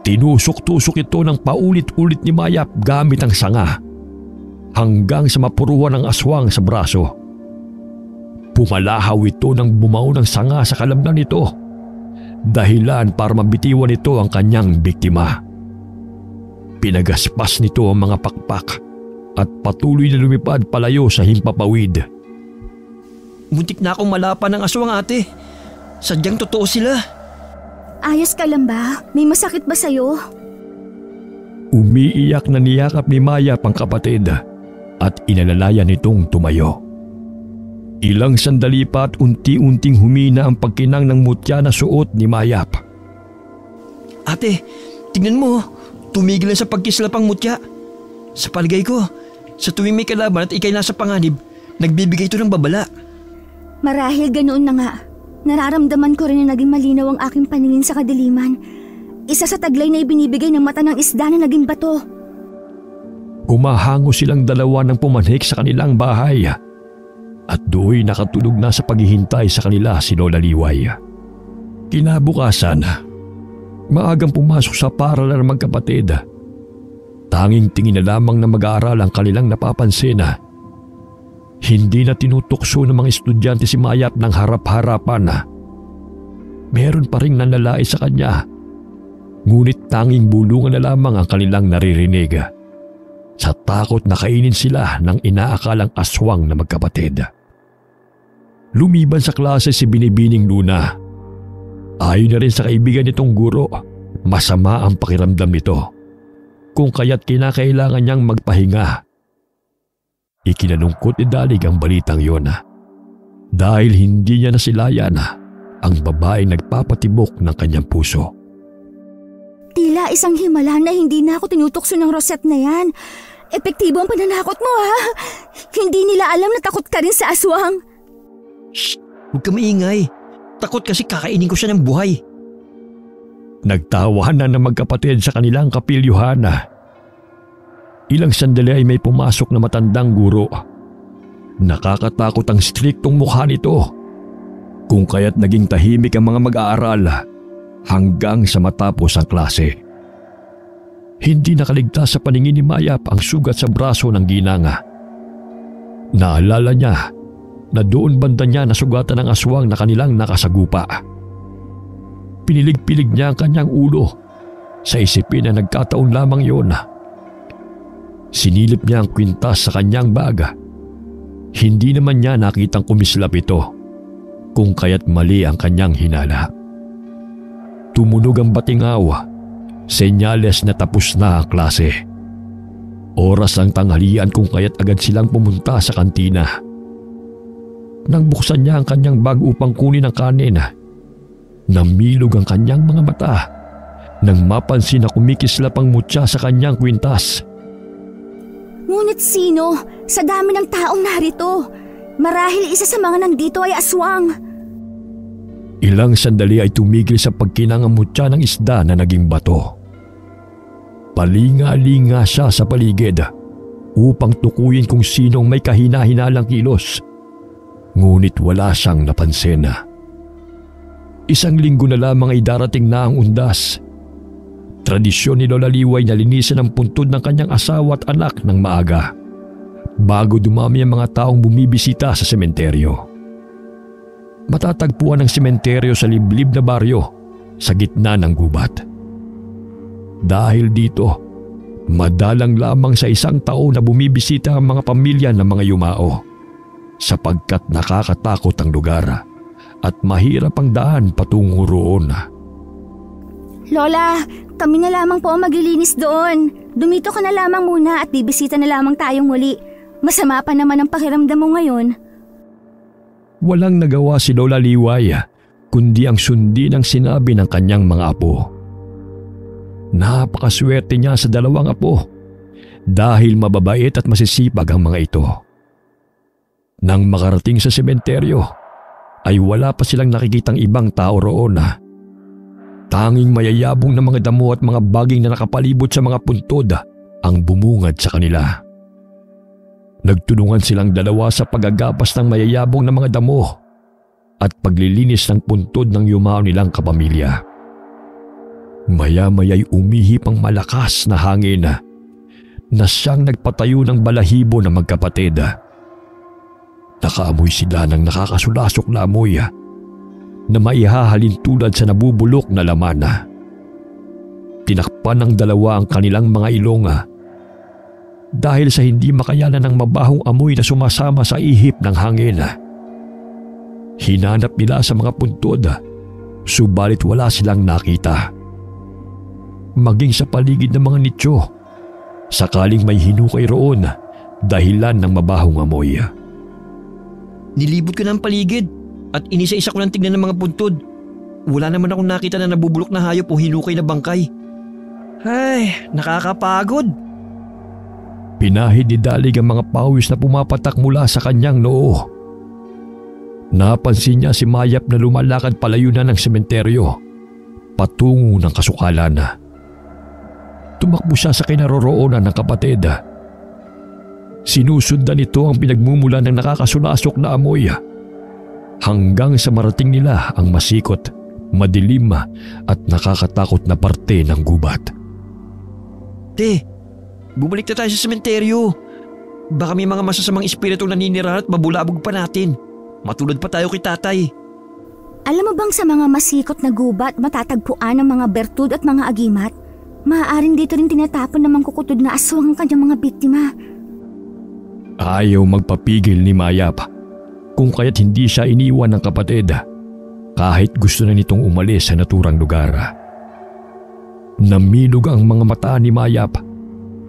Tinusok-tusok ito ng paulit-ulit ni Mayap gamit ang sanga hanggang sa mapuruhan ng aswang sa braso. Pumalahaw ito nang bumao ng sanga sa kalamnan nito, dahilan para mabitiwan ito ang kanyang biktima. Pinagaspas nito ang mga pakpak at patuloy na lumipad palayo sa himpapawid. Muntik na akong malapan ng aswang, ate. Sadyang totoo sila. Ayos ka lang ba? May masakit ba sa'yo? Umiiyak na niyakap ni Maya pang kapatid at inalalayan nitong tumayo. Ilang sandali pa at unti-unting humina ang pagkinang ng mutya na suot ni Mayap. Ate, tingnan mo. Tumigil na sa pagkislap ang mutya. Sa palagay ko, sa tuwing may kalaban at ikay nasa panganib, nagbibigay ito ng babala. Marahil ganoon na nga. Nararamdaman ko rin na naging malinaw ang aking paningin sa kadiliman. Isa sa taglay na ibinibigay ng mata ng isda na naging bato. Humahango silang dalawa ng pumanhik sa kanilang bahay at do'y nakatulog na sa paghihintay sa kanila si Lola Liway. Kinabukasan, maagang pumasok sa paaralan ng magkapatid. Tanging tingin na lamang na mag-aaral ang kanilang napapansin. Hindi na tinutukso ng mga estudyante si Mayap ng harap-harapan. Meron pa ring nanlalait sa kanya, ngunit tanging bulungan na lamang ang kanilang naririnig. Sa takot na kainin sila ng inaakalang aswang na magkapatid. Lumiban sa klase si Binibining Luna. Ayon na rin sa kaibigan nitong guro, masama ang pakiramdam nito, kung kaya't kinakailangan niyang magpahinga. Ikinalungkot ni Dalig ang balitang yon dahil hindi niya nasilayan ang babaeng nagpapatibok ng kanyang puso. Tila isang himala na hindi na ako tinutokso ng rosette na yan. Epektibo ang pananakot mo, ha? Hindi nila alam na takot ka rin sa aswang. Shh! Huwag ka maingay. Takot kasi kakainin ko siya ng buhay. Nagtawanan na magkapatid sa kanilang kapilyuhan. Ilang sandali ay may pumasok na matandang guro. Nakakatakot ang striktong mukha nito, kung kaya't naging tahimik ang mga mag-aaral hanggang sa matapos ang klase. Hindi nakaligtas sa paningin ni Mayap ang sugat sa braso ng ginanga. Naalala niya na doon banda niya nasugatan ng aswang na kanilang nakasagupa. Pinilig-pilig niya ang kanyang ulo Sa isipin na nagkataon lamang yun. Sinilip niya ang kwintas sa kanyang baga. Hindi naman niya nakitang kumislap ito, kung kaya't mali ang kanyang hinala. Tumunog ang batingaw, senyales na tapos na ang klase. Oras ng tanghalian kung kaya't agad silang pumunta sa kantina. Nang buksan niya ang kanyang bag upang kunin ang kanin, namilog ang kanyang mga mata nang mapansin na kumikislap ang mutya sa kanyang kwintas. Ngunit sino? Sa dami ng taong narito. Marahil isa sa mga nandito ay aswang. Ilang sandali ay tumigil sa pagkinang ang mutya ng isda na naging bato. Palinga-linga siya sa paligid upang tukuyin kung sinong may kahina-hinalang kilos. Ngunit wala siyang napansin. Isang linggo na lamang ay darating na ang undas. Tradisyon ni Lola Liway na linisin ang puntod ng kanyang asawa at anak ng maaga bago dumami ang mga taong bumibisita sa sementeryo. Matatagpuan ang sementeryo sa liblib na baryo sa gitna ng gubat. Dahil dito, madalang lamang sa isang taon na bumibisita ang mga pamilya ng mga yumao sapagkat nakakatakot ang lugar at mahirap ang daan patungo roon. Lola, kami na lamang po ang maglilinis doon. Dumito ka na lamang muna at bibisita na lamang tayong muli. Masama pa naman ang pakiramdam mo ngayon. Walang nagawa si Lola Liway kundi ang sundin ang sinabi ng kanyang mga apo. Napakaswerte niya sa dalawang apo dahil mababait at masisipag ang mga ito. Nang makarating sa sementeryo ay wala pa silang nakikitang ibang tao roon. Tanging mayayabong na mga damo at mga baging na nakapalibot sa mga puntod ang bumungad sa kanila. Nagtulungan silang dalawa sa pagagapas ng mayayabong na mga damo at paglilinis ng puntod ng yumao nilang kapamilya. Maya-maya'y umihip ang malakas na hangin na siyang nagpatayo ng balahibo na magkapatid. Nakaamoy sila ng nakakasulasok na amoy na maihahalin tulad sa nabubulok na laman. Tinakpan ng dalawa ang kanilang mga ilong dahil sa hindi makayanan ng mabahong amoy na sumasama sa ihip ng hangin. Hinanap nila sa mga puntod, subalit wala silang nakita. Maging sa paligid ng mga nitso, sakaling may hinukay roon dahilan ng mabahong amoy. Nilibot ko na ang paligid at inisa-isa ko ng tignan ng mga puntod. Wala naman akong nakita na nabubulok na hayop o hinukay na bangkay. Ay, nakakapagod. Pinahid ni Dalig ang mga pawis na pumapatak mula sa kanyang noo. Napansin niya si Mayap na lumalakad palayo na ng sementeryo, patungo ng kasukalan. Tumakbo siya sa kinaroroonan ng kapatid. Sinusundan nito ang pinagmumula ng nakakasulasok na amoy hanggang sa marating nila ang masikot, madilim at nakakatakot na parte ng gubat. Te, bumalik na tayo sa sementeryo. Baka may mga masasamang espiritu naninirahan at mabulabog pa natin. Matulad pa tayo kay tatay. Alam mo bang sa mga masikot na gubat matatagpuan ang mga bertud at mga agimat? Maaaring dito rin tinatapon ng mangkukutod na aswang ang kanyang mga biktima. Ayaw magpapigil ni Mayap kung kaya't hindi siya iniwan ng kapatid kahit gusto na nitong umalis sa naturang lugar. Namilog ang mga mata ni Mayap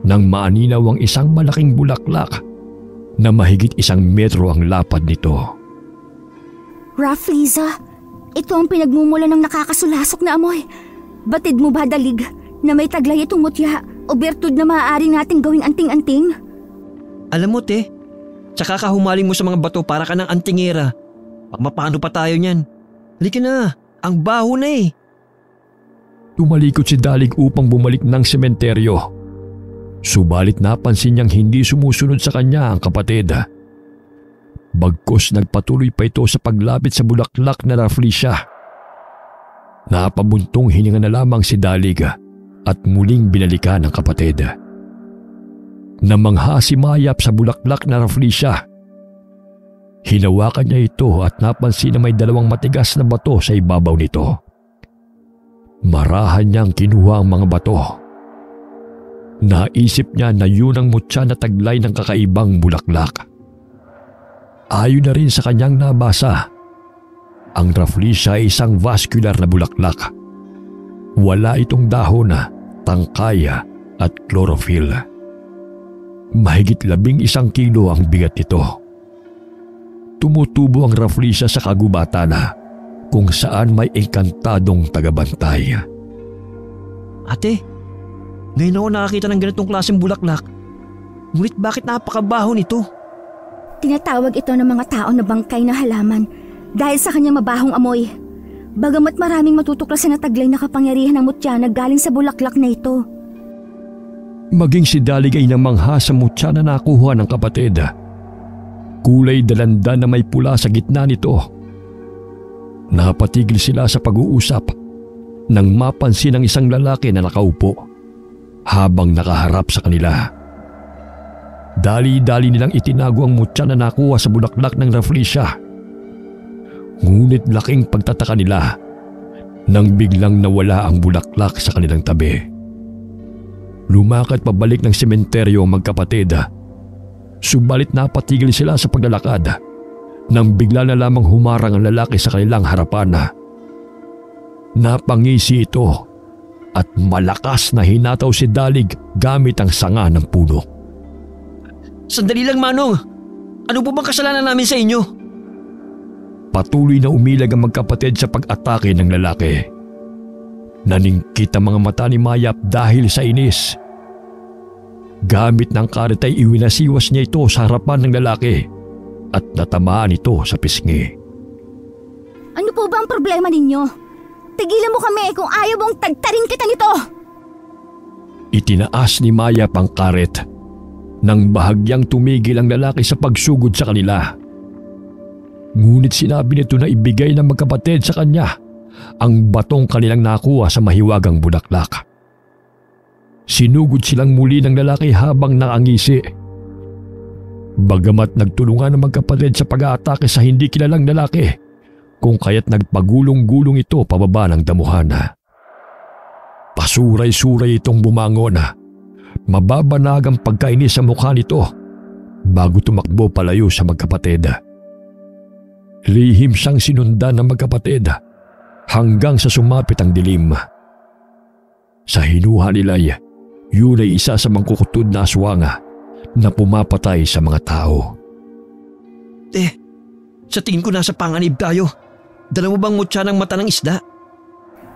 nang maaninaw ang isang malaking bulaklak na mahigit 1 metro ang lapad nito. Rafliza, ito ang pinagmumula ng nakakasulasok na amoy. Batid mo ba, Dalig, na may taglay itong mutya o bertud na maaari nating gawing anting-anting? Alam mo, te, tsaka kahumaling mo sa mga bato para ka ng antingera. Mapano pa tayo niyan? Halika na, ang baho na eh. Tumalikod si Dalig upang bumalik ng sementeryo. Subalit napansin niyang hindi sumusunod sa kanya ang kapatid. Bagkus nagpatuloy pa ito sa paglapit sa bulaklak na Rafflesia. Napabuntong hininga na lamang si Dalig at muling binalikan ng kapatid. Namangha si Mayap sa bulaklak na Rafflesia. Hinawakan niya ito at napansin na may 2 matigas na bato sa ibabaw nito. Marahan niyang kinuha ang mga bato. Naisip niya na yun ang mutya na taglay ng kakaibang bulaklak. Ayon na rin sa kanyang nabasa, ang Rafflesia ay isang vascular na bulaklak. Wala itong dahon, tangkay at chlorophyll. Mahigit 11 kilo ang bigat nito. Tumutubo ang Rafflesia sa kagubatan kung saan may engkantadong tagabantay. Ate, ngayon ako nakakita ng ganitong klaseng bulaklak. Ngunit bakit napakabaho nito? Tinatawag ito ng mga tao na bangkay na halaman dahil sa kanyang mabahong amoy. Bagamat maraming matutuklasan na taglay na kapangyarihan ng mutya na galing sa bulaklak na ito. Maging si Dalig ay namangha sa mutya na nakuha ng kapatid. Kulay dalanda na may pula sa gitna nito. Napatigil sila sa pag-uusap nang mapansin ang isang lalaki na nakaupo habang nakaharap sa kanila. Dali-dali nilang itinago ang mutya na nakuha sa bulaklak ng Rafflesia. Ngunit laking pagtataka nila nang biglang nawala ang bulaklak sa kanilang tabi. Lumakad pabalik ng sementeryo ang magkapatid. Subalit napatigil sila sa paglalakad nang bigla na lamang humarang ang lalaki sa kanilang harapan. Napangisi ito at malakas na hinataw si Dalig gamit ang sanga ng puno. Sandali lang, Manong. Ano po bang kasalanan namin sa inyo? Patuloy na umilag ang magkapatid sa pag-atake ng lalaki. Naningkit ang mga mata ni Mayap dahil sa inis. Gamit ng karet ay iwinasiwas niya ito sa harapan ng lalaki at natamaan ito sa pisngi. Ano po ba ang problema ninyo? Tigilan mo kami kung ayaw mong tagtarin kita nito! Itinaas ni Mayap ang karet nang bahagyang tumigil ang lalaki sa pagsugod sa kanila. Ngunit sinabi nito na ibigay ng magkapatid sa kanya ang batong kanilang nakuha sa mahiwagang bulaklak. Sinugod silang muli ng lalaki habang nakangisi. Bagamat nagtulungan ng magkapatid sa pag-aatake sa hindi kilalang lalaki, kung kaya't nagpagulong-gulong ito pababa ng damuhan. Pasuray-suray itong bumangon. Mababanag ang pagkainis sa mukha nito bago tumakbo palayo sa magkapatid. Lihim siyang sinundan ng magkapatid hanggang sa sumapit ang dilim. Sa hinuha nila'y yun ay isa sa mangkukutod na aswang na pumapatay sa mga tao. Sa tingin ko nasa panganib tayo. Dala mo bang mutya ng mata ng isda?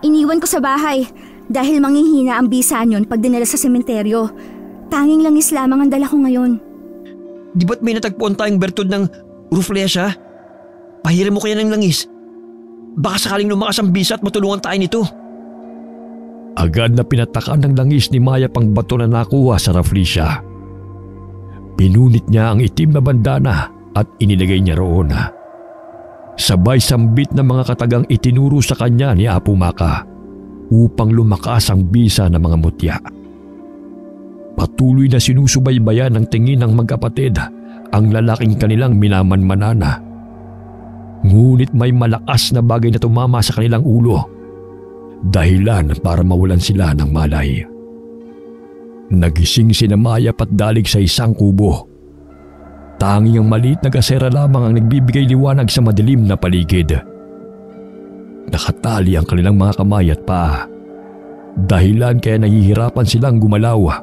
Iniwan ko sa bahay dahil manghihina ang bisa nyon pag dinala sa sementeryo. Tanging langis lamang ang dala ko ngayon. Di ba't may natagpuan tayong bertud ng Rafflesia? Pahiram mo kaya ng langis. Baka sakaling lumakas ang bisa at matulungan tayo nito. Agad na pinatakan ng langis ni Mayap ang bato na nakuha sa Rafflesia. Pinunit niya ang itim na bandana at inilagay niya roon. Sabay sambit ng mga katagang itinuro sa kanya ni Apo Maka upang lumakas ang bisa ng mga mutya. Patuloy na sinusubaybayan ng tingin ng magkapatid ang lalaking kanilang minamanmanana. Ngunit may malakas na bagay na tumama sa kanilang ulo, dahilan para mawalan sila ng malay. Nagising si Mayap at Dalig sa isang kubo. Tanging ang maliit na gasera lamang ang nagbibigay liwanag sa madilim na paligid. Nakatali ang kanilang mga kamay at paa, dahilan kaya nahihirapan silang gumalaw.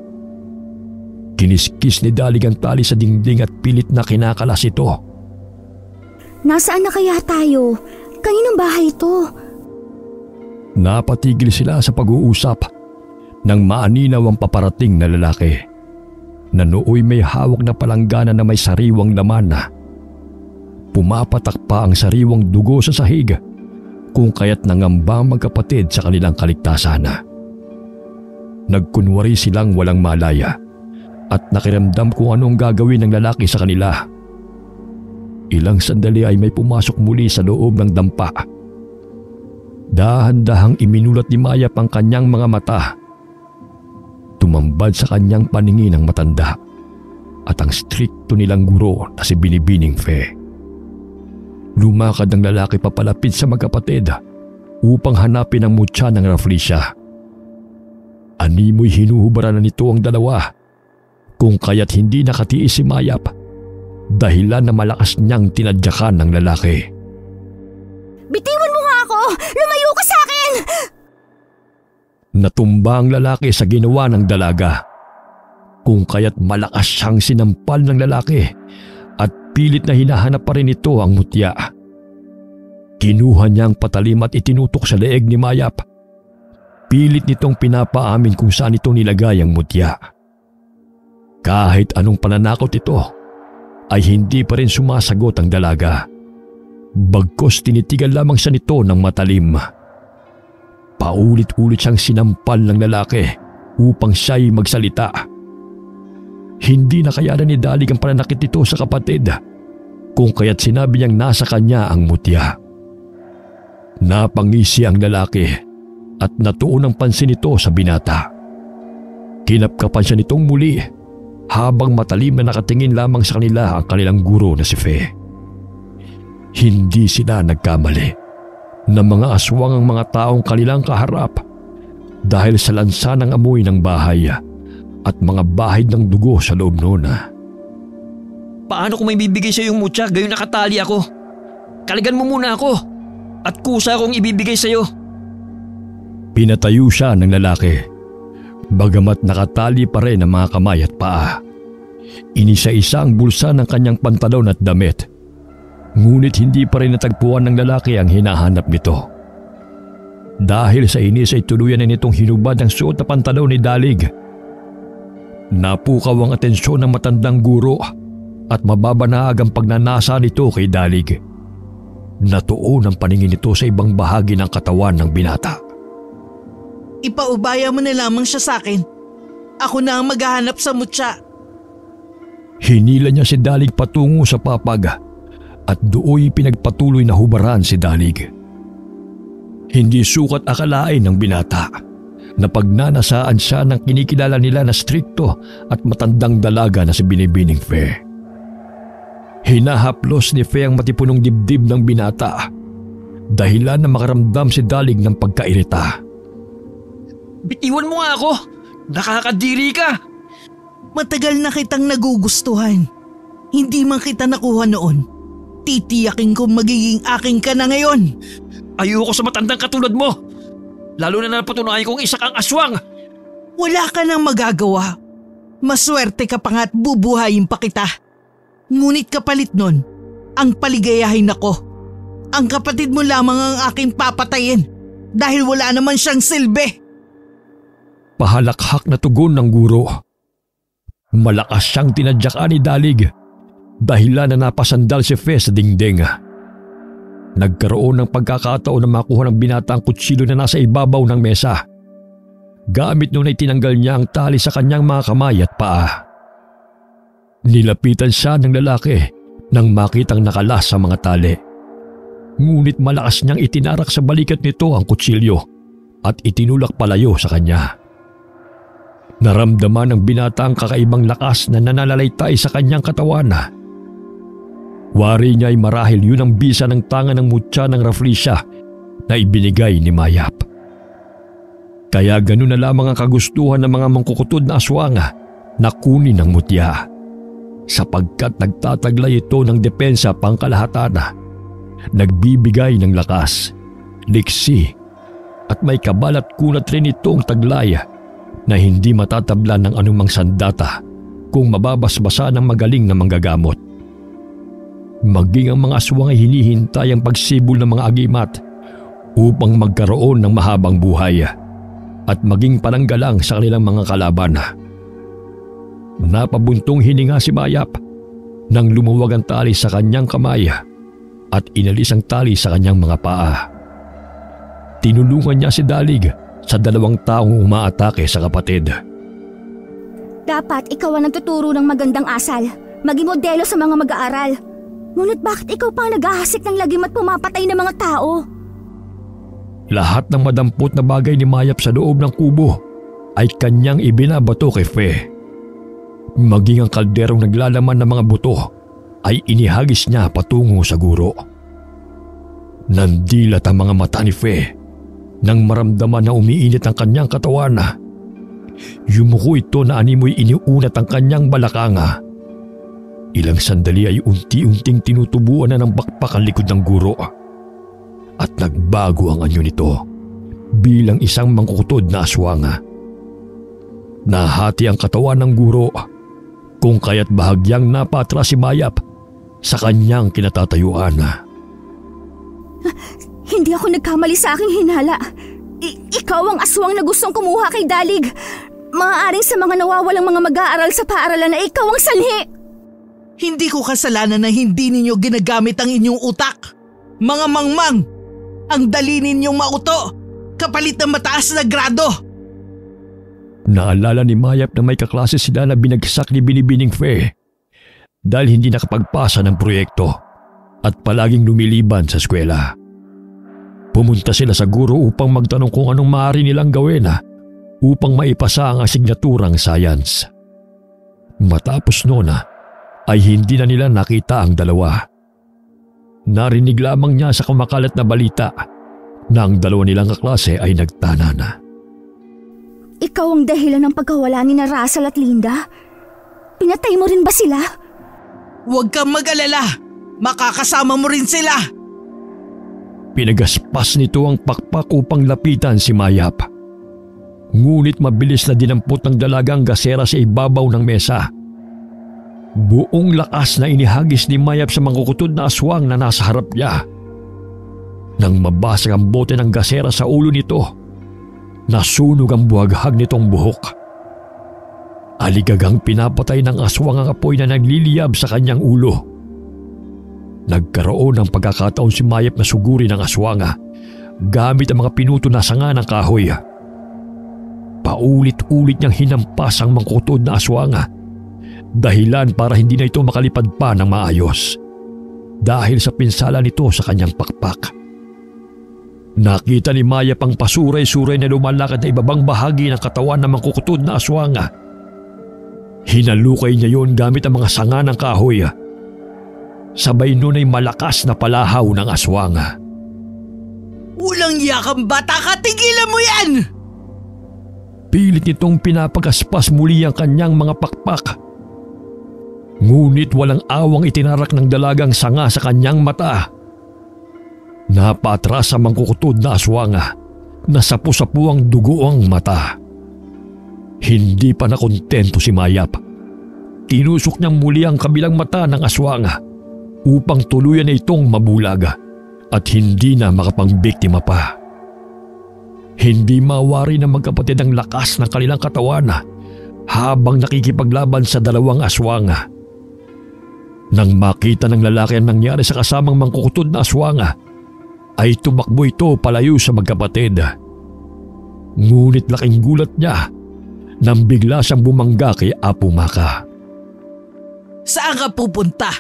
Kiniskis ni Dalig ang tali sa dingding at pilit na kinakalas ito. Nasaan na kaya tayo? Kaninong bahay ito? Napatigil sila sa pag-uusap nang maaninaw ang paparating na lalaki na nooy may hawak na palanggana na may sariwang laman. Pumapatak pa ang sariwang dugo sa sahig kung kaya't nangamba ang magkapatid sa kanilang kaligtasan. Nagkunwari silang walang malaya at nakiramdam kung anong gagawin ng lalaki sa kanila. Ilang sandali ay may pumasok muli sa loob ng dampa. Dahan-dahang iminulat ni Mayap ang kanyang mga mata. Tumambad sa kanyang paningin ang matanda at ang strikto nilang guro na si Binibining Fe. Lumakad ang lalaki papalapit sa magkapatid upang hanapin ang mutya ng Rafflesia. Animoy hinuhubaran na nito ang dalawa, kung kaya't hindi nakatiis si Mayap dahilan na malakas niyang tinadyakan ng lalaki. Bitiwan mo nga ako! Lumayo ka sa akin! Natumba ang lalaki sa ginawa ng dalaga, kung kaya't malakas siyang sinampal ng lalaki at pilit na hinahanap pa rin ito ang mutya. Kinuha niya ang patalim at itinutok sa leeg ni Mayap. Pilit nitong pinapaamin kung saan ito nilagay ang mutya. Kahit anong pananakot ito, ay hindi pa rin sumasagot ang dalaga. Bagkos tinitigan lamang siya nito ng matalim. Paulit-ulit siyang sinampal ng lalaki upang siya'y magsalita. Hindi na kayanan ni Dalig ang pananakit nito sa kapatid, kung kaya't sinabi niyang nasa kanya ang mutya. Napangisi ang lalaki at natuon ang pansin nito sa binata. Kinapkapan siya nitong muli habang matalim na nakatingin lamang sa kanila ang kanilang guro na si Fe. Hindi sila nagkamali na mga aswang ang mga taong kanilang kaharap dahil sa lansa ng amoy ng bahay at mga bahid ng dugo sa loob noon. Paano kung may bibigay sa yung mutya gayon nakatali ako? Kaligan mo muna ako at kusa akong ibibigay sa iyo. Pinatayo siya ng lalaki, bagamat nakatali pa rin ang mga kamay at paa. Inisa-isa ang bulsa ng kanyang pantalon at damit, ngunit hindi pa rin natagpuan ng lalaki ang hinahanap nito. Dahil sa inis ay tuluyan na nitong hinubad ang suot na pantalon ni Dalig. Napukaw ang atensyon ng matandang guro at mababanaag ang pagnanasa nito kay Dalig. Natuon ang paningin nito sa ibang bahagi ng katawan ng binata. Ipaubaya mo na lamang siya sa akin. Ako na ang maghahanap sa mutya. Hinila niya si Dalig patungo sa papag at dooy pinagpatuloy na hubaran si Dalig. Hindi sukat akalain ng binata na pagnanasaan siya ng kinikilala nila na strikto at matandang dalaga na si Binibining Fe. Hinahaplos ni Fe ang matipunong dibdib ng binata dahilan na makaramdam si Dalig ng pagkairita. Bitiwan mo nga ako! Nakakadiri ka! Matagal na kitang nagugustuhan. Hindi man kita nakuha noon. Titiyakin ko magiging aking ka na ngayon. Ayoko sa matandang katulad mo! Lalo na napatunayan kong isa kang aswang! Wala ka nang magagawa. Maswerte ka pa nga at bubuhayin pa kita. Ngunit kapalit nun, ang paligayahin ako. Ang kapatid mo lamang ang aking papatayin dahil wala naman siyang silbi. Pahalakhak na tugon ng guro. Malakas siyang tinadyakan ni Dalig dahilan na napasandal si Fe sa dingding. Nagkaroon ng pagkakataon na makuha ng binata ang kutsilyo na nasa ibabaw ng mesa. Gamit nun ay tinanggal niya ang tali sa kanyang mga kamay at paa. Nilapitan siya ng lalaki nang makitang nakalas sa mga tali. Ngunit malakas niyang itinarak sa balikat nito ang kutsilyo at itinulak palayo sa kanya. Naramdaman ng binata ang kakaibang lakas na nananalaytay sa kanyang katawan. Wari niya ay marahil yun ang bisa ng tanga ng mutya ng Rafflesia na ibinigay ni Mayap. Kaya ganun na lamang ang kagustuhan ng mga mangkukutod na aswang na kunin ang mutya, sapagkat nagtataglay ito ng depensa pangkalahatan, nagbibigay ng lakas, liksi at may kabalat kunat rin itong taglay na hindi matatablan ng anumang sandata kung mababasbasa ng magaling na manggagamot. Maging ang mga aswang ay hinihintay ang pagsibol ng mga agimat upang magkaroon ng mahabang buhay at maging pananggalang sa kanilang mga kalaban. Napabuntong hininga si Mayap nang lumuwag ang tali sa kanyang kamay at inalis ang tali sa kanyang mga paa. Tinulungan niya si Dalig sa dalawang taong umaatake sa kapatid. Dapat ikaw ang nagtuturo ng magandang asal, maging modelo sa mga mag-aaral. Ngunit bakit ikaw pang naghahasik ng lagim at pumapatay ng mga tao? Lahat ng madampot na bagay ni Mayap sa loob ng kubo ay kanyang ibinabato kay Fe. Maging ang kalderong naglalaman ng mga buto ay inihagis niya patungo sa guro. Nandilat ang mga mata ni Fe Nang maramdaman na umiinit ang kanyang katawan, yumuko ito na animoy iniunat ang kanyang balakanga. Ilang sandali ay unti-unting tinutubuan na ng bakpak ang likod ng guro. At nagbago ang anyo nito bilang isang mangkukutod na aswang. Nahati ang katawan ng guro, kung kaya't bahagyang napatras si Mayap sa kanyang kinatatayuan. Hindi ako nagkamali sa aking hinala. Ikaw ang aswang na gustong kumuha kay Dalig. Maaaring sa mga nawawalang mga mag-aaral sa paaralan na ikaw ang sanhi. Hindi ko kasalanan na hindi ninyo ginagamit ang inyong utak. Mga mangmang, ang dali ninyong mauto, kapalit ng mataas na grado. Naalala ni Mayap na may kaklase sila na binagsak ni Binibining Fe dahil hindi nakapagpasa ng proyekto at palaging lumiliban sa eskwela. Pumunta sila sa guro upang magtanong kung anong maaari nilang gawin upang maipasa ang asignaturang science. Matapos noon ay hindi na nila nakita ang dalawa. Narinig lamang niya sa kumakalat na balita na ang dalawa nilang kaklase ay nagtanan. Ikaw ang dahilan ng pagkawala ni na Russell at Linda? Pinatay mo rin ba sila? Huwag kang mag-alala. Makakasama mo rin sila. Pinagaspas nito ang pakpak upang lapitan si Mayap. Ngunit mabilis na dinampot ng dalagang gasera sa ibabaw ng mesa. Buong lakas na inihagis ni Mayap sa mangkukutod na aswang na nasa harap niya. Nang mabasag ang bote ng gasera sa ulo nito, nasunog ang buhaghag nitong buhok. Aligagang pinapatay ng aswang ang apoy na nagliliyab sa kanyang ulo. Nagkaroon ng pagkakataon si Mayap na sugurin ng aswang gamit ang mga pinuto na sanga ng kahoy. Paulit-ulit niyang hinampas ang mangkukutod na aswang, dahilan para hindi na ito makalipad pa ng maayos dahil sa pinsala nito sa kanyang pakpak. Nakita ni Mayap ang pasuray-suray na lumalakad na ibabang bahagi ng katawan ng mangkukutod na aswang. Hinalukay niya yon gamit ang mga sanga ng kahoy. Sabay nun ay malakas na palahaw ng aswang. Walang yakang bata ka, tigilan mo yan! Pilit nitong pinapagaspas muli ang kanyang mga pakpak. Ngunit walang awang itinarak ng dalagang sanga sa kanyang mata. Napatras ang mangkukutod na aswang na sapu-sapu ang dugo ang mata. Hindi pa nakontento si Mayap. Tinusok niyang muli ang kabilang mata ng aswang upang tuluyan na itong mabulag at hindi na makapangbiktima pa. Hindi mawari ng magkapatid ang lakas ng kanilang katawan habang nakikipaglaban sa dalawang aswang. Nang makita ng lalaki ang nangyari sa kasamang mangkukutod na aswang, ay tumakbo ito palayo sa magkapatid. Ngunit laking gulat niya nang bigla siyang bumangga kay Apo Maka. Saan ka pupunta?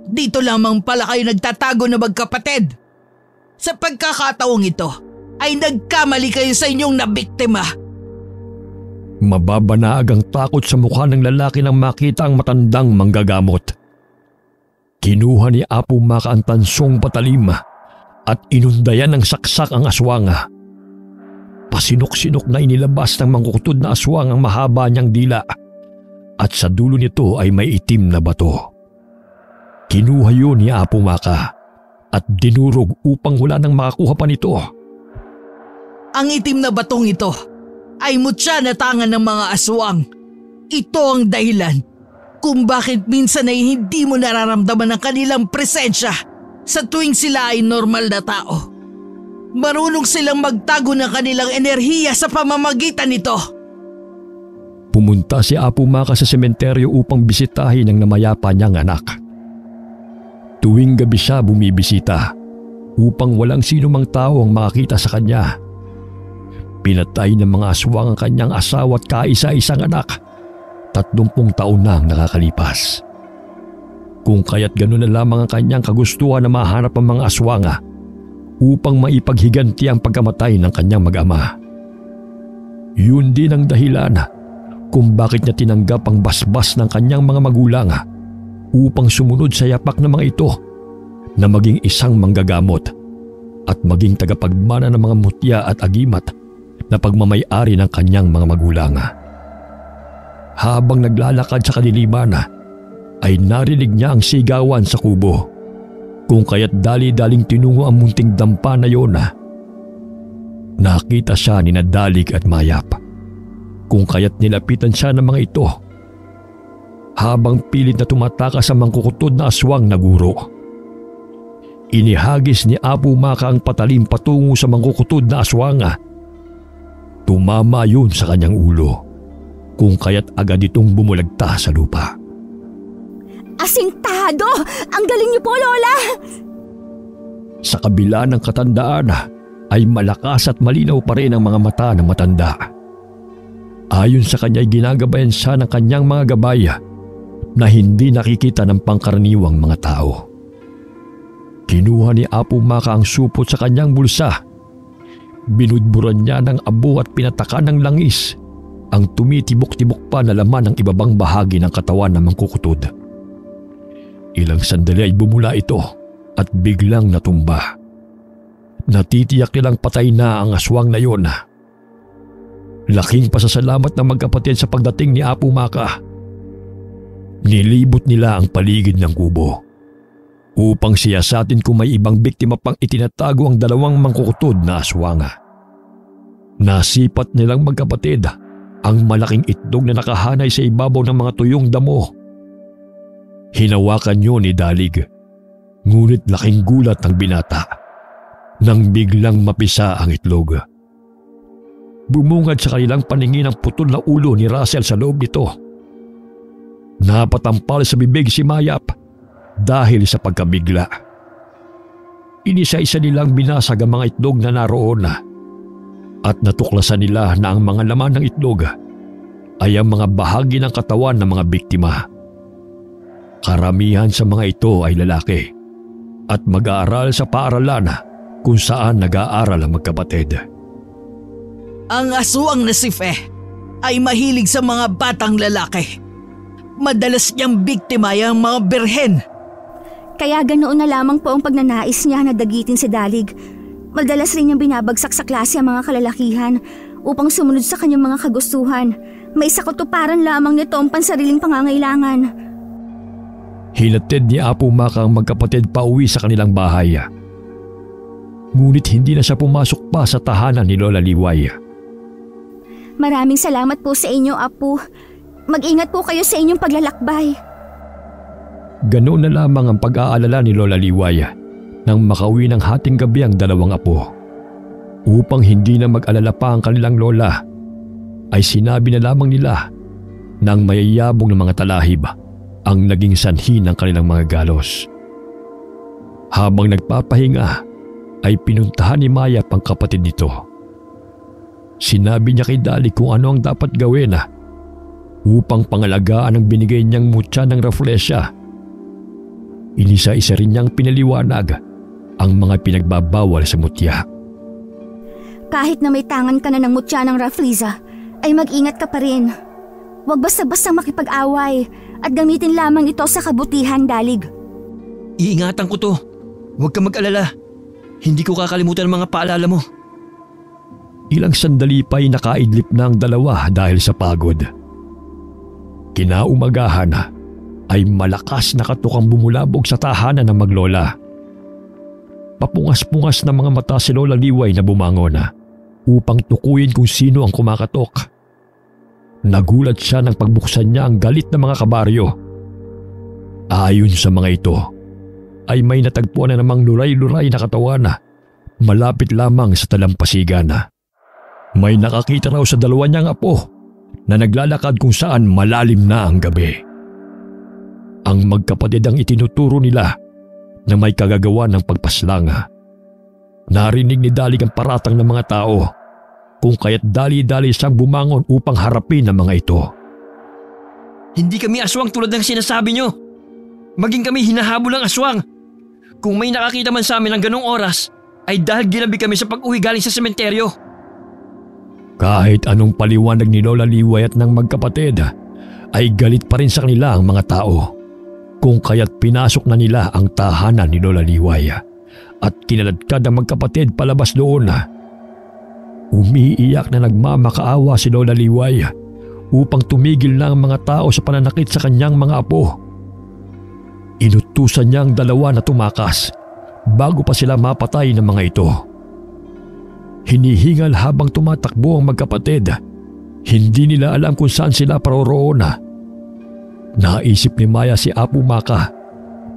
Dito lamang pala kayo nagtatago na magkapatid. Sa pagkakataong ito, ay nagkamali kayo sa inyong nabiktima. Mababanaag ang takot sa mukha ng lalaki nang makita ang matandang manggagamot. Kinuha ni Apo Maka ang tansong patalim at inundayan ng saksak ang aswang. Pasinok-sinok na inilabas ng mangkukutod na aswang ang mahaba niyang dila at sa dulo nito ay may itim na bato. Kinuha yun ni Apo Maka at dinurog upang wala nang makakuha pa nito. Ang itim na batong ito ay mutya na tangan ng mga aswang. Ito ang dahilan kung bakit minsan ay hindi mo nararamdaman ang kanilang presensya sa tuwing sila ay normal na tao. Marunong silang magtago ng kanilang enerhiya sa pamamagitan nito. Pumunta si Apo Maka sa sementeryo upang bisitahin ang namayapa niyang anak. Tuwing gabi siya bumibisita upang walang sino mang tao ang makakita sa kanya. Pinatay ng mga aswang ang kanyang asawa at kaisa-isang anak. 30 taon na ang nakakalipas. Kung kaya't gano'n na lamang ang kanyang kagustuhan na mahanap ang mga aswang upang maipaghiganti ang pagkamatay ng kanyang mag-ama. Yun din ang dahilan kung bakit niya tinanggap ang basbas ng kanyang mga magulang upang sumunod sa yapak ng mga ito na maging isang manggagamot at maging tagapagmana ng mga mutya at agimat na pagmamay-ari ng kanyang mga magulang. Habang naglalakad sa kadiliman ay narinig niya ang sigawan sa kubo, kung kaya't dali-daling tinungo ang munting dampa na yon. Nakita siya ni Dalig at Mayap, kung kaya't nilapitan siya ng mga ito habang pilit na tumatakas sa mangkukutod na aswang na guro. Inihagis ni Apo Maka ang patalim patungo sa mangkukutod na aswang. Tumama yun sa kanyang ulo, kung kaya't agad itong bumulagta sa lupa. Asintado! Ang galing niyo po, Lola! Sa kabila ng katandaan ay malakas at malinaw pa rin ang mga mata ng matanda. Ayon sa kanya ay ginagabayan siya ng kanyang mga gabay na hindi nakikita ng pangkaraniwang mga tao. Kinuha ni Apo Maka ang supot sa kanyang bulsa. Binudburan niya ng abo at pinatakan ng langis ang tumitibok-tibok pa na laman ng ibabang bahagi ng katawan ng mangkukutod. Ilang sandali ay bumula ito at biglang natumba. Natitiyak nilang patay na ang aswang na yon. Laking pasasalamat ng magkapatid sa pagdating ni Apo Maka. Nilibot nila ang paligid ng kubo upang siyasatin kung may ibang biktima pang itinatago ang dalawang mangkukutod na aswang. Nasipat nilang magkapatid ang malaking itlog na nakahanay sa ibabaw ng mga tuyong damo. Hinawakan niyo ni Dalig, ngunit laking gulat ang binata nang biglang mapisa ang itlog. Bumungad sa kanilang paningin ang putol na ulo ni Russell sa loob nito. Napatampal sa bibig si Mayap dahil sa pagkabigla. Inisa-isa nilang binasag ang mga itlog na naroon at natuklasan nila na ang mga laman ng itlog ay ang mga bahagi ng katawan ng mga biktima. Karamihan sa mga ito ay lalaki at mag-aaral sa paaralan kung saan nag-aaral ang magkapatid. Ang aswang na si Fe ay mahilig sa mga batang lalaki. Madalas niyang biktima ang mga birhen. Kaya ganoon na lamang po ang pagnanais niya na dagitin si Dalig. Madalas rin niyang binabagsak sa klase ang mga kalalakihan upang sumunod sa kanyang mga kagustuhan. May sa katuparan lamang nito ang pansariling pangangailangan. Hinatid ni Apo Maka ang magkapatid pauwi sa kanilang bahay. Ngunit hindi na siya pumasok pa sa tahanan ni Lola Liway. Maraming salamat po sa inyo, Apo. Mag-ingat po kayo sa inyong paglalakbay. Ganoon na lamang ang pag-aalala ni Lola Liway nang makauwi ng hating gabi ang dalawang apo. Upang hindi na mag-alala pa ang kanilang lola, ay sinabi na lamang nila ng mayayabong ng mga talahib ang naging sanhi ng kanilang mga galos. Habang nagpapahinga, ay pinuntahan ni Mayap ang kapatid nito. Sinabi niya kay Dalig kung ano ang dapat gawin upang pangalagaan ang binigay niyang mutya ng Rafflesia. Inisa-isa rin niyang pinaliwanag ang mga pinagbabawal sa mutya. Kahit na may tangan ka na ng mutya ng Rafflesia, ay mag-ingat ka pa rin. Huwag basta-basta makipag-away at gamitin lamang ito sa kabutihan, Dalig. Iingatan ko to. Huwag ka mag-alala. Hindi ko kakalimutan ang mga paalala mo. Ilang sandali pa ay nakaidlip na ang dalawa dahil sa pagod. Kinaumagahan ay malakas na katukang bumulabog sa tahanan ng maglola. Papungas-pungas na mga mata si Lola Liway na bumangon upang tukuyin kung sino ang kumakatok. Nagulat siya nang pagbuksan niya ang galit ng mga kabaryo. Ayon sa mga ito, ay may natagpuan na namang luray-luray na katawan malapit lamang sa talampasigan. May nakakita raw sa dalawa niyang apo na naglalakad kung saan malalim na ang gabi. Ang magkapatid ang itinuturo nila na may kagagawa ng pagpaslang. Narinig ni Dalig ang paratang ng mga tao, kung kaya't dali-dali siyang bumangon upang harapin ang mga ito. Hindi kami aswang tulad ng sinasabi niyo. Maging kami hinahabol ng aswang. Kung may nakakita man sa amin ng ganong oras, ay dahil ginabi kami sa pag-uwi galing sa sementeryo. Kahit anong paliwanag ni Lola Liway at ng magkapatid, ay galit pa rin sa kanila ang mga tao. Kung kaya't pinasok na nila ang tahanan ni Lola Liway at kinaladkad ang magkapatid palabas doon. Umiiyak na nagmamakaawa si Lola Liway upang tumigil na ang mga tao sa pananakit sa kanyang mga apo. Inutusan niya ang dalawa na tumakas bago pa sila mapatay ng mga ito. Hinihingal habang tumatakbo ang magkapatid. Hindi nila alam kung saan sila paroroon. Naisip ni Maya si Apo Maka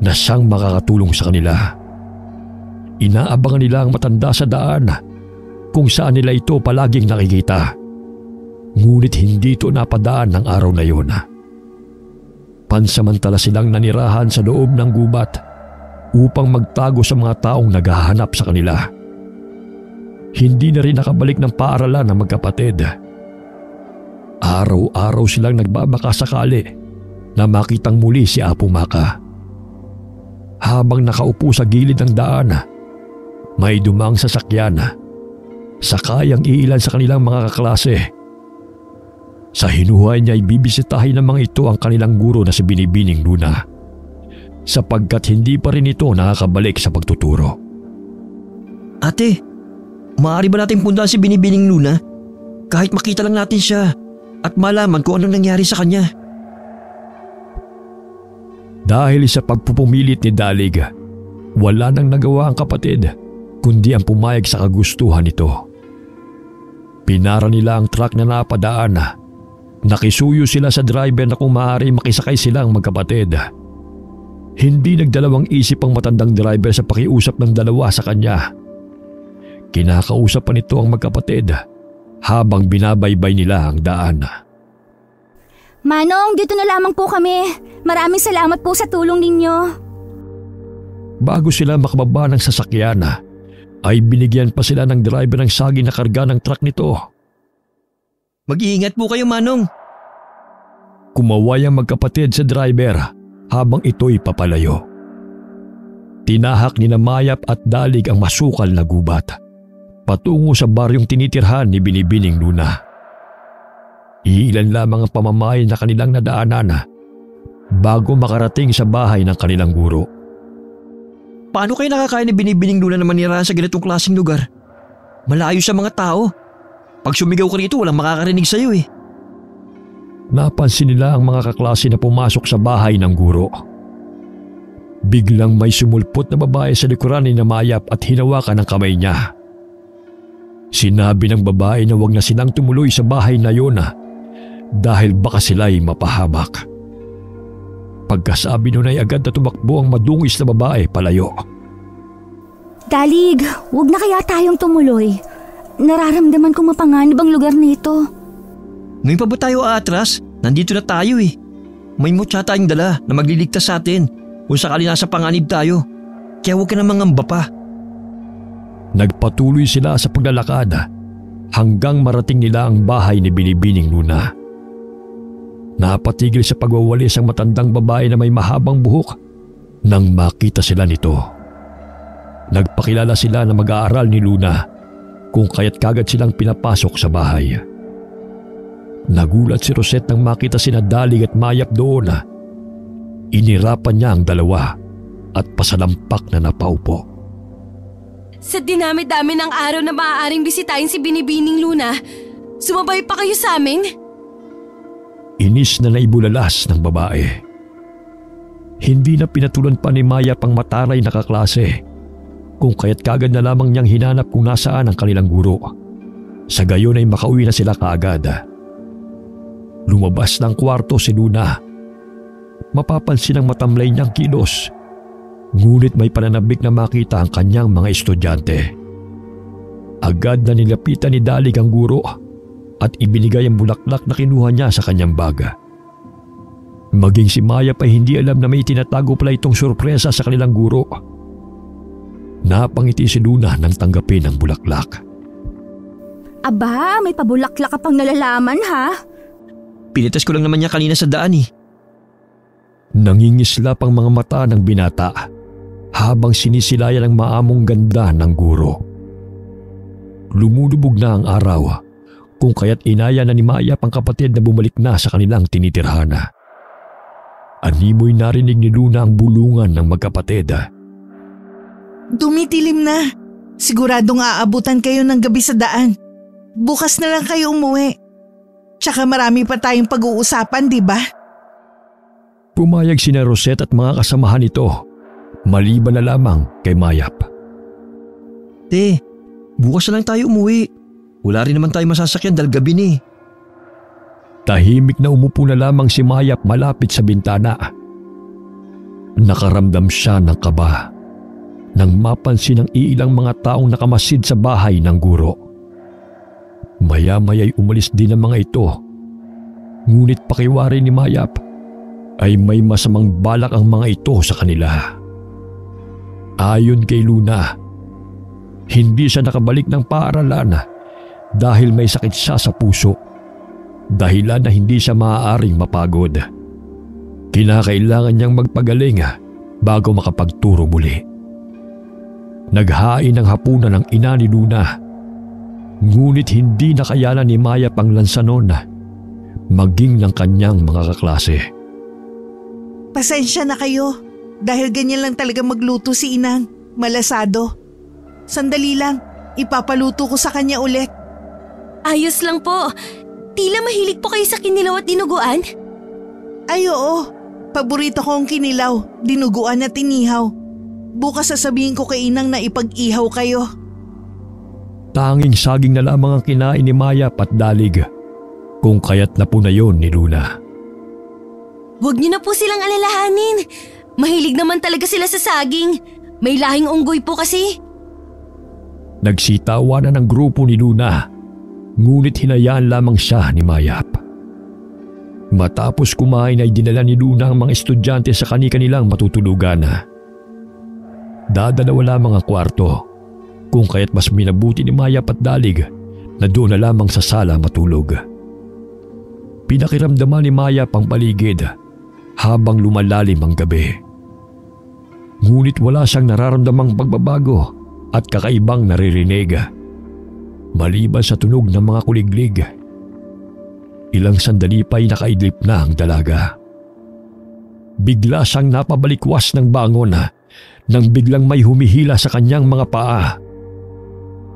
na siyang makakatulong sa kanila. Inaabangan nila ang matanda sa daan kung saan nila ito palaging nakikita. Ngunit hindi ito napadaan ng araw na yun. Pansamantala silang nanirahan sa loob ng gubat upang magtago sa mga taong naghahanap sa kanila. Hindi na rin nakabalik ng paaralan ng magkapatid. Araw-araw silang nagbabaka sakali na makitang muli si Apo Maka. Habang nakaupo sa gilid ng daan, may dumang sasakyan. Sakay ang iilan sa kanilang mga kaklase. Sa hinuhay niya ay bibisitahin ng mga ito ang kanilang guro na si Binibining Luna, sapagkat hindi pa rin ito nakakabalik sa pagtuturo. Ate, maaari ba natin puntahan si Binibining Luna? Kahit makita lang natin siya at malaman kung anong nangyari sa kanya. Dahil sa pagpupumilit ni Dalig, wala nang nagawa ang kapatid kundi ang pumayag sa kagustuhan nito. Pinara nila ang truck na napadaan. Nakisuyo sila sa driver na kung maaari makisakay silang magkapatid. Hindi nagdalawang isip ang matandang driver sa pakiusap ng dalawa sa kanya. Kinakausap pa nito ang magkapatid habang binabaybay nila ang daan. Manong, dito na lamang po kami. Maraming salamat po sa tulong ninyo. Bago sila makababa ng sasakyan, ay binigyan pa sila ng driver ng saging na karga ng truck nito. Mag-iingat po kayo, Manong. Kumaway ang magkapatid sa driver habang ito'y papalayo. Tinahak ni Mayap at Dalig ang masukal na gubat patungo sa baryong tinitirhan ni Binibining Luna. Iilan lamang ang pamamahay na kanilang nadaanan bago makarating sa bahay ng kanilang guro. Paano kayo nakakain ni Binibining Luna na manirahan sa ganitong klaseng lugar? Malayo sa mga tao. Pag sumigaw ka rito, walang makakarinig sa'yo eh. Napansin nila ang mga kaklase na pumasok sa bahay ng guro. Biglang may sumulpot na babae sa likuran ni Mayap at hinawakan ang kamay niya. Sinabi ng babae na huwag na silang tumuloy sa bahay na yun dahil baka sila'y mapahamak. Pagkasabi nun ay agad na tumakbo ang madungis na babae palayo. Dalig, huwag na kaya tayong tumuloy. Nararamdaman kong mapanganib ang lugar nito. Ngayon pa ba tayo aatras? Nandito na tayo eh. May mutya tayong dala na magliligtas sa atin kung sakali nasa panganib tayo. Kaya huwag ka na mangamba pa. Nagpatuloy sila sa paglalakad hanggang marating nila ang bahay ni Binibining Luna. Napatigil sa pagwawalis ang matandang babae na may mahabang buhok nang makita sila nito. Nagpakilala sila na mag-aaral ni Luna kung kaya't kagad silang pinapasok sa bahay. Nagulat si Rosette nang makita sina Dalig at Mayap doon. Inirapan niya ang dalawa at pasalampak na napaupo. Sa dinami-dami ng araw na maaaring bisitahin si Binibining Luna, sumabay pa kayo sa amin? Inis na naibulalas ng babae. Hindi na pinatulan pa ni Mayap ang mataray na kaklase kung kaya't kagad na lamang niyang hinanap kung nasaan ang kanilang guro. Sa gayon ay makauwi na sila kaagad. Lumabas ng kwarto si Luna. Mapapansin ang matamlay niyang kilos, ngunit may pananabik na makita ang kanyang mga estudyante. Agad na nilapitan ni Dalig ang guro at ibinigay ang bulaklak na kinuha niya sa kanyang baga. Maging si Mayap ay hindi alam na may tinatago pala itong sorpresa sa kanilang guro. Napangiti si Luna nang tanggapin ang bulaklak. Aba, may pabulaklak ka pang nalalaman ha? Pinitas ko lang naman niya kanina sa daan eh. Nangingislap ang mga mata ng binata habang sinisilayan ang maamong ganda ng guro. Lumulubog na ang araw kung kaya't inaya na ni Mayap ang kapatid na bumalik na sa kanilang tinitirhana. Animoy narinig ni Luna ang bulungan ng magkapatid. Dumidilim na. Siguradong aabutan kayo ng gabi sa daan. Bukas na lang kayo umuwi. Tsaka marami pa tayong pag-uusapan, di ba? Pumayag sina Rosette at mga kasamahan nito, maliban na lamang kay Mayap. Te, bukas na lang tayo umuwi. Wala rin naman tayo masasakyan dahil gabi ni. Tahimik na umupo na lamang si Mayap malapit sa bintana. Nakaramdam siya ng kaba nang mapansin ang iilang mga taong nakamasid sa bahay ng guro. Maya-maya'y umalis din ang mga ito. Ngunit pakiwari ni Mayap ay may masamang balak ang mga ito sa kanila. Ayon kay Luna, hindi siya nakabalik ng paaralan dahil may sakit siya sa puso. Dahilan na hindi siya maaaring mapagod. Kinakailangan niyang magpagaling bago makapagturo muli. Naghain ng hapunan ng ina ni Luna. Ngunit hindi nakayanan ni Mayap ang lansanon maging ng kanyang mga kaklase. Pasensya na kayo dahil ganyan lang talaga magluto si Inang, malasado. Sandali lang, ipapaluto ko sa kanya ulit. Ayos lang po. Tila mahilig po kayo sa kinilaw at dinuguan? Ay oo, paborito ko ang kinilaw, dinuguan at inihaw. Bukas sasabihin ko kay Inang na ipag-ihaw kayo. Tanging saging na lamang ang kinain ni Mayap at dalig, kung kaya't na po na yon ni Luna. Huwag niyo na po silang alalahanin. Mahilig naman talaga sila sa saging. May lahing unggoy po kasi. Nagsitawanan ng grupo ni Luna, ngunit hinayaan lamang siya ni Mayap. Matapos kumain ay dinala ni Luna ang mga estudyante sa kani-kanilang matutulugan. Dadalawa lamang ang kwarto, kung kaya't mas minabuti ni Mayap at dalig na doon na lamang sa sala matulog. Pinakiramdaman ni Mayap ang paligid habang lumalalim ang gabi. Ngunit wala siyang nararamdamang pagbabago at kakaibang naririnig. Maliban sa tunog ng mga kuliglig, ilang sandali pa'y nakaidlip na ang dalaga. Bigla siyang napabalikwas ng bangon nang biglang may humihila sa kanyang mga paa.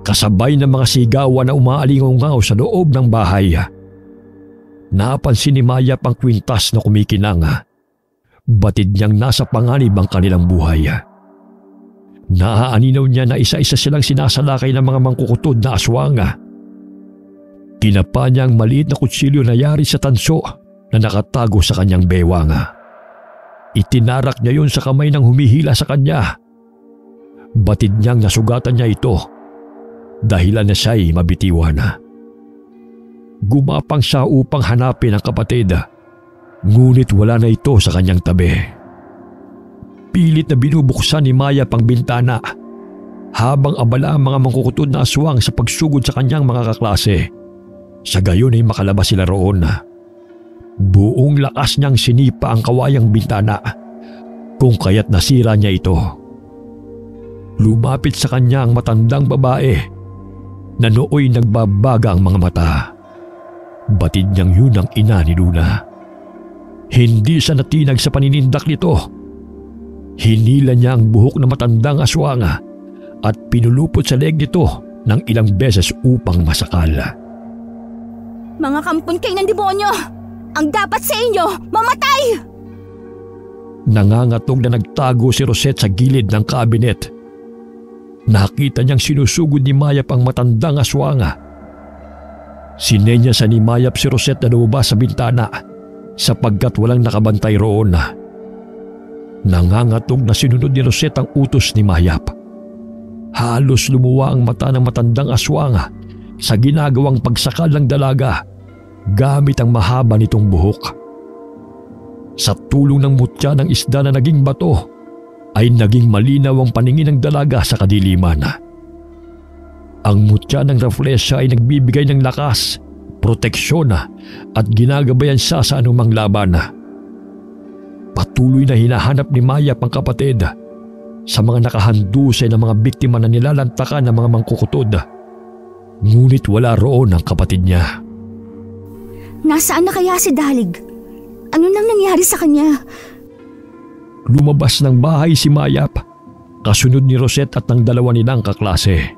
Kasabay ng mga sigawan na umaalingaw sa loob ng bahay. Napansin ni Mayap ang kwintas na kumikinang. Batid niyang nasa panganib ang kanilang buhay. Naaaninaw niya na isa-isa silang sinasalakay ng mga mangkukutod na aswang. Kinapa niya ang maliit na kutsilyo na yari sa tanso na nakatago sa kanyang bewang. Itinarak niya yon sa kamay ng humihila sa kanya. Batid niyang nasugatan niya ito, dahilan na siya'y mabitiwan. Gumapang siya upang hanapin ang kapatid, ngunit wala na ito sa kanyang tabi. Pilit na binubuksan ni Mayap ang bintana habang abala ang mga mangkukutod na aswang sa pagsugod sa kanyang mga kaklase. Sa gayon ay makalabas sila roon. Buong lakas niyang sinipa ang kawayang bintana, kung kaya't nasira niya ito. Lumapit sa kanya ang matandang babae na nooy nagbabaga ang mga mata. Batid niyang yun ang ina ni Luna. Hindi siya natinag sa paninindak nito. Hinila niya ang buhok na matandang aswang at pinulupot sa leeg nito ng ilang beses upang masakal. Mga kampon kayo ng demonyo! Ang dapat sa inyo, mamatay! Nangangatog na nagtago si Rosette sa gilid ng kabinet. Nakita niyang sinusugod ni Mayap ang matandang aswang. Sinenya sa ni Mayap si Rosette na lumabas sa bintana sapagkat walang nakabantay roon. Nangangatog na sinunod ni Rosette ang utos ni Mayap. Halos lumuwa ang mata ng matandang aswang sa ginagawang pagsakal ng dalaga gamit ang mahaba nitong buhok. Sa tulong ng mutya ng isda na naging bato, ay naging malinaw ang paningin ng dalaga sa kadiliman. Ang mutya ng raflesya ay nagbibigay ng lakas, proteksyon at ginagabayan siya sa anumang laban. Patuloy na hinahanap ni Mayap ang kapatid sa mga nakahandusay na mga biktima na nilalantakan ng mga mangkukutod. Ngunit wala roon ang kapatid niya. Nasaan na kaya si Dalig? Ano nang nangyari sa kanya? Lumabas ng bahay si Mayap kasunod ni Rosette at ng dalawa nilang kaklase.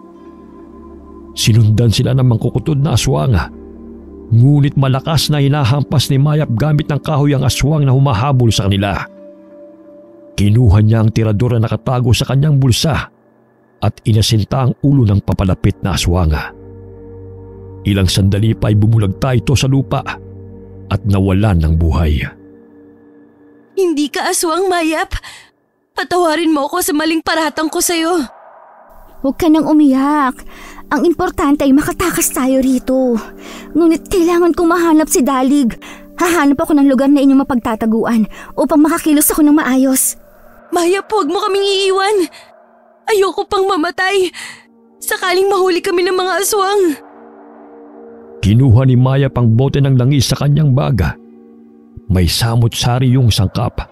Sinundan sila ng mangkukutod na aswang, ngunit malakas na hinahampas ni Mayap gamit ng kahoy ang aswang na humahabol sa kanila. Kinuha niya ang tirador na nakatago sa kanyang bulsa at inasinta ang ulo ng papalapit na aswang. Ilang sandali pa ay bumulagta ito sa lupa at nawalan ng buhay. Hindi ka aswang, Mayap. Patawarin mo ako sa maling paratang ko sa'yo. Huwag ka nang umiyak. Ang importante ay makatakas tayo rito. Ngunit kailangan kong mahanap si Dalig. Hahanap ako ng lugar na inyong mapagtataguan upang makakilos ako ng maayos. Mayap, huwag mo kaming iiwan. Ayoko pang mamatay. Sakaling mahuli kami ng mga aswang. Kinuha ni Mayap ang bote ng langis sa kanyang baga. May samot-sari yung sangkap,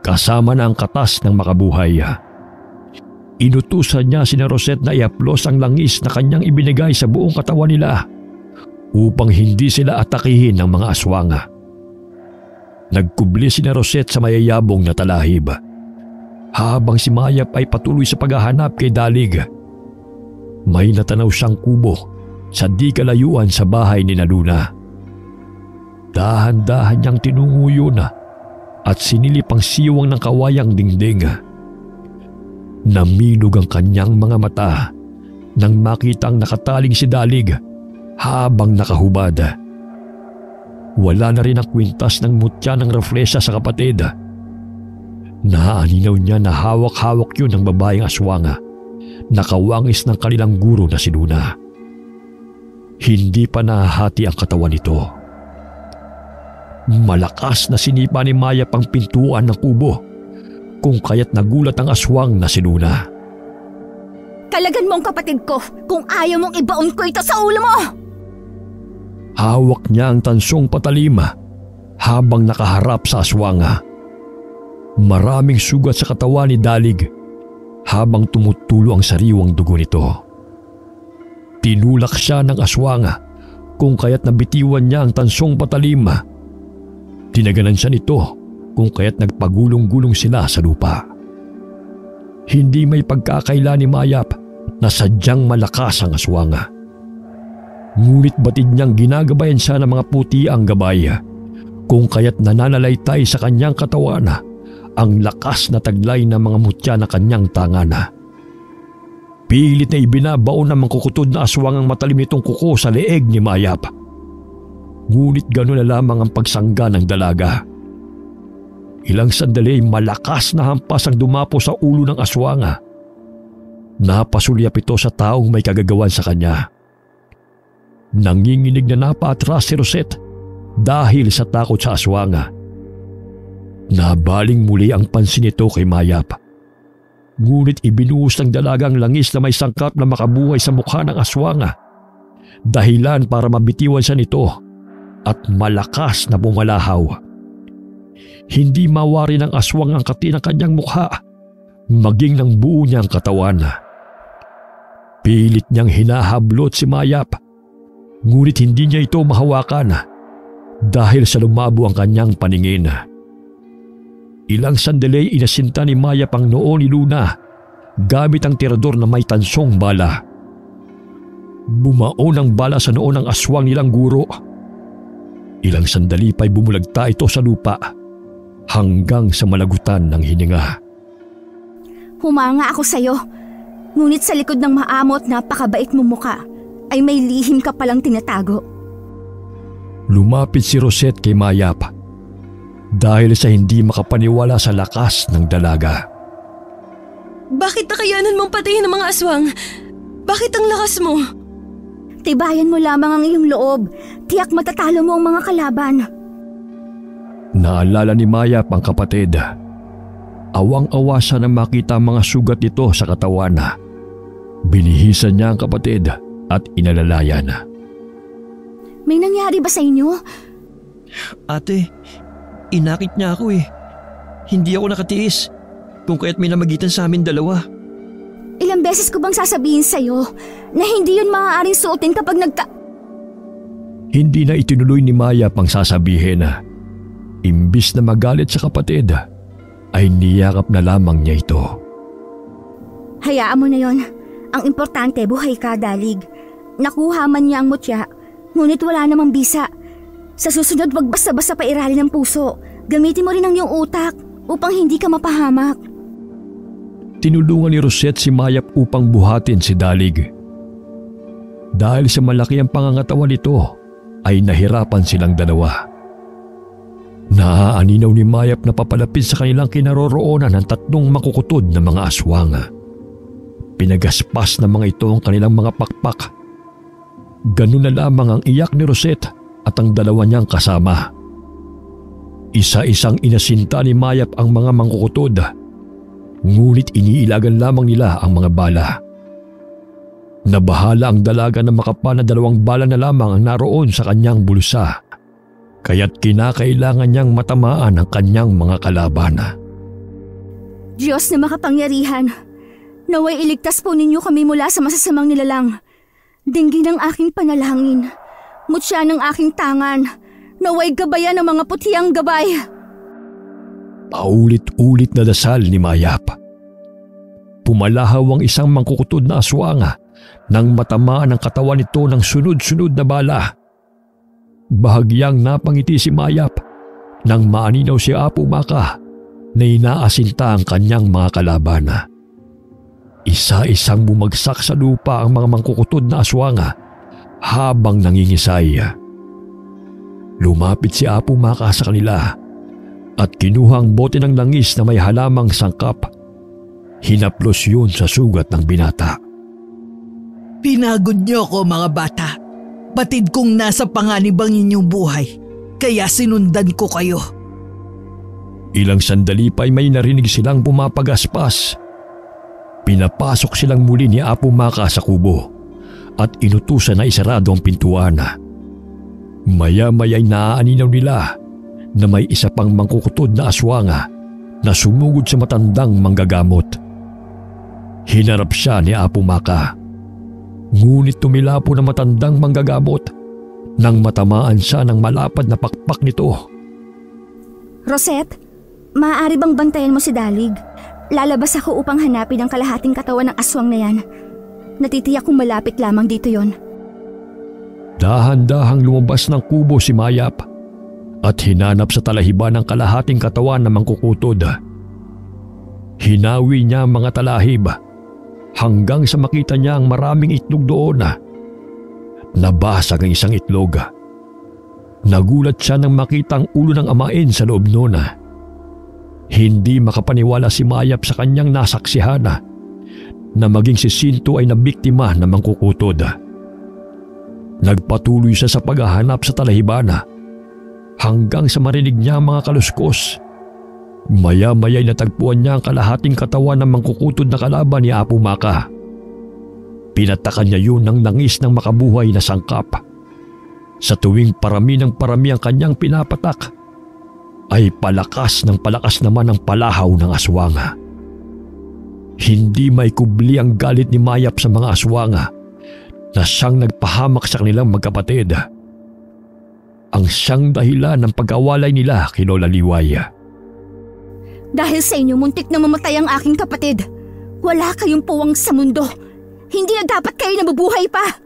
kasama na ang katas ng makabuhay. Inutusan niya sina Rosette na iaplos ang langis na kanyang ibinigay sa buong katawan nila upang hindi sila atakihin ng mga aswang. Nagkubli sina Rosette sa mayayabong na talahib, habang si Mayap ay patuloy sa paghahanap kay Dalig. May natanaw siyang kubo sa di kalayuan sa bahay ni Luna. Dahan-dahan niyang tinunguyo na at sinilip ang siwang ng kawayang dingding. Namilog ang kanyang mga mata nang makitang nakataling si Dalig habang nakahubad. Wala na rin ang kwintas ng mutya ng reflesa sa kapatid. Naaninaw niya na hawak-hawak yun ng babaeng aswang, nakawangis ng kanilang guro na si Luna. Hindi pa nahahati ang katawan nito. Malakas na sinipa ni Mayap ang pintuan ng kubo, kung kaya't nagulat ang aswang na si Luna. Kalagan mo ang kapatid ko kung ayaw mong ibaon ko ito sa ulo mo! Hawak niya ang tansong patalim habang nakaharap sa aswang. Maraming sugat sa katawan ni Dalig habang tumutulo ang sariwang dugo nito. Tinulak siya ng aswang kung kaya't nabitiwan niya ang tansong patalim. Tinaganan siya nito kung kaya't nagpagulong-gulong sila sa lupa. Hindi may pagkakaila ni Mayap na sadyang malakas ang aswang. Ngunit batid niyang ginagabayan siya ng mga puti ang gabay, kung kaya't nananalaytay sa kanyang katawan ang lakas na taglay ng mga mutya na kanyang tangan. Pilit na ibinabaon ng mangkukutod na aswang ang matalim nitong kuko sa leeg ni Mayap. Ngunit gano'n na lamang ang pagsangga ng dalaga. Ilang sandali malakas na hampas ang dumapo sa ulo ng aswang. Napasulyap ito sa taong may kagagawan sa kanya. Nanginginig na napaatras si Rosette dahil sa takot sa aswang. Nabaling muli ang pansin nito kay Mayap. Ngunit ibinuhos ng dalagang langis na may sangkap na makabuhay sa mukha ng aswang, dahilan para mabitiwan siya nito at malakas na bumalahaw. Hindi mawari ng aswang ang kati ng kanyang mukha, maging ng buo niyang katawan. Pilit niyang hinahablot si Mayap, ngunit hindi niya ito mahawakan dahil sa lumabo ang kanyang paningin. Ilang sandali inasinta ni Mayap ang noo ni Luna gamit ang tirador na may tansong bala. Bumaon ang bala sa noo ng aswang nilang guro. Ilang sandali pa'y bumulagta ito sa lupa hanggang sa malagutan ng hininga. Humanga ako sa'yo, ngunit sa likod ng maamot napakabait mong muka ay may lihim ka palang tinatago. Lumapit si Rosette kay Mayap dahil sa hindi makapaniwala sa lakas ng dalaga. Bakit nakayanan mong patayin ng mga aswang? Bakit ang lakas mo? Tibayan mo lamang ang iyong loob. Tiyak matatalo mo ang mga kalaban. Naalala ni Mayap ang kapatid. Awang-awa siya nang makita ang mga sugat nito sa katawan. Binihisan niya ang kapatid at inalalayan. May nangyari ba sa inyo? Ate, inakit niya ako eh. Hindi ako nakatiis. Kung kaya't may namagitan sa amin dalawa. Ilang beses ko bang sasabihin sa'yo na hindi yun maaaring suotin kapag Hindi na itinuloy ni Mayap ang sasabihin. Imbis na magalit sa kapatid, ay niyakap na lamang niya ito. Hayaan mo na yon. Ang importante, buhay ka, Dalig. Nakuha man niya ang mutya, ngunit wala namang bisa. Sa susunod, wag basta-basta pairali ng puso. Gamitin mo rin ang iyong utak upang hindi ka mapahamak. Tinulungan ni Rosette si Mayap upang buhatin si Dalig. Dahil sa malaki ang pangangatawan nito, ay nahirapan silang dalawa. Naaaninaw ni Mayap na papalapit sa kanilang kinaroroonan ng 3 makukutod na mga aswang. Pinagaspas ng mga ito ang kanilang mga pakpak. Ganun na lamang ang iyak ni Rosette at ang dalawa niyang kasama. Isa-isang inasinta ni Mayap ang mga mangkukutod, ngunit iniilagan lamang nila ang mga bala. Nabahala ang dalaga na makapal na 2 bala na lamang ang naroon sa kanyang bulsa, kaya't kinakailangan niyang matamaan ang kanyang mga kalaban. Diyos na makapangyarihan, naway iligtas po ninyo kami mula sa masasamang nilalang. Dinggin ang aking panalangin, mutya ng aking tangan, naway gabayan ng mga putihang gabay. Paulit-ulit na dasal ni Mayap. Pumalahaw ang isang mangkukutod na aswang nang matamaan ang katawan nito ng sunod-sunod na bala. Bahagyang napangiti si Mayap nang maaninaw si Apo Maka na inaasinta ang kanyang mga kalaban. Isa-isang bumagsak sa lupa ang mga mangkukutod na aswang habang nangingisay. Lumapit si Apo Maka sa kanila at kinuha ang bote ng langis na may halamang sangkap. Hinaplos yun sa sugat ng binata. Pinagod niyo ko mga bata. Batid kong nasa panganib ang inyong buhay, kaya sinundan ko kayo. Ilang sandali pa'y may narinig silang pumapagaspas. Pinapasok silang muli ni Apo Maka sa kubo at inutusan na isarado ang pintuan. Maya-maya'y naaaninaw nila na may isa pang mangkukutod na aswang na sumugod sa matandang manggagamot. Hinarap siya ni Apo Maka, ngunit tumilapo ng matandang manggagamot nang matamaan siya ng malapad na pakpak nito. Rosette, maaari bang bantayan mo si Dalig? Lalabas ako upang hanapin ang kalahating katawan ng aswang na yan. Natitiyak kong malapit lamang dito yon. Dahan-dahang lumabas ng kubo si Mayap at hinanap sa talahiban ng kalahating katawan ng mangkukutod. Hinawi niya ang mga talahib hanggang sa makita niya ang maraming itlog doon. Nabasag ang isang itlog. Nagulat siya nang makita ang ulo ng amain sa loob noon. Hindi makapaniwala si Mayap sa kanyang nasaksihan na maging si Sinto ay nabiktima ng mangkukutod. Nagpatuloy siya sa paghahanap sa talahiban hanggang sa marinig niya ang mga kaluskos. Maya-maya'y natagpuan niya ang kalahating katawan ng mangkukutod na kalaban ni Apo Maka. Pinatakan niya yun ng nangis ng makabuhay na sangkap. Sa tuwing parami ng parami ang kanyang pinapatak, ay palakas naman ang palahaw ng aswang. Hindi may kubli ang galit ni Mayap sa mga aswang na siyang nagpahamak sa kanilang magkapatid. Ang siyang dahilan ng pag-awalay nila kay Lola Liway. Dahil sa inyo, muntik na mamatay ang aking kapatid. Wala kayong puwang sa mundo. Hindi na dapat kayo nabubuhay pa.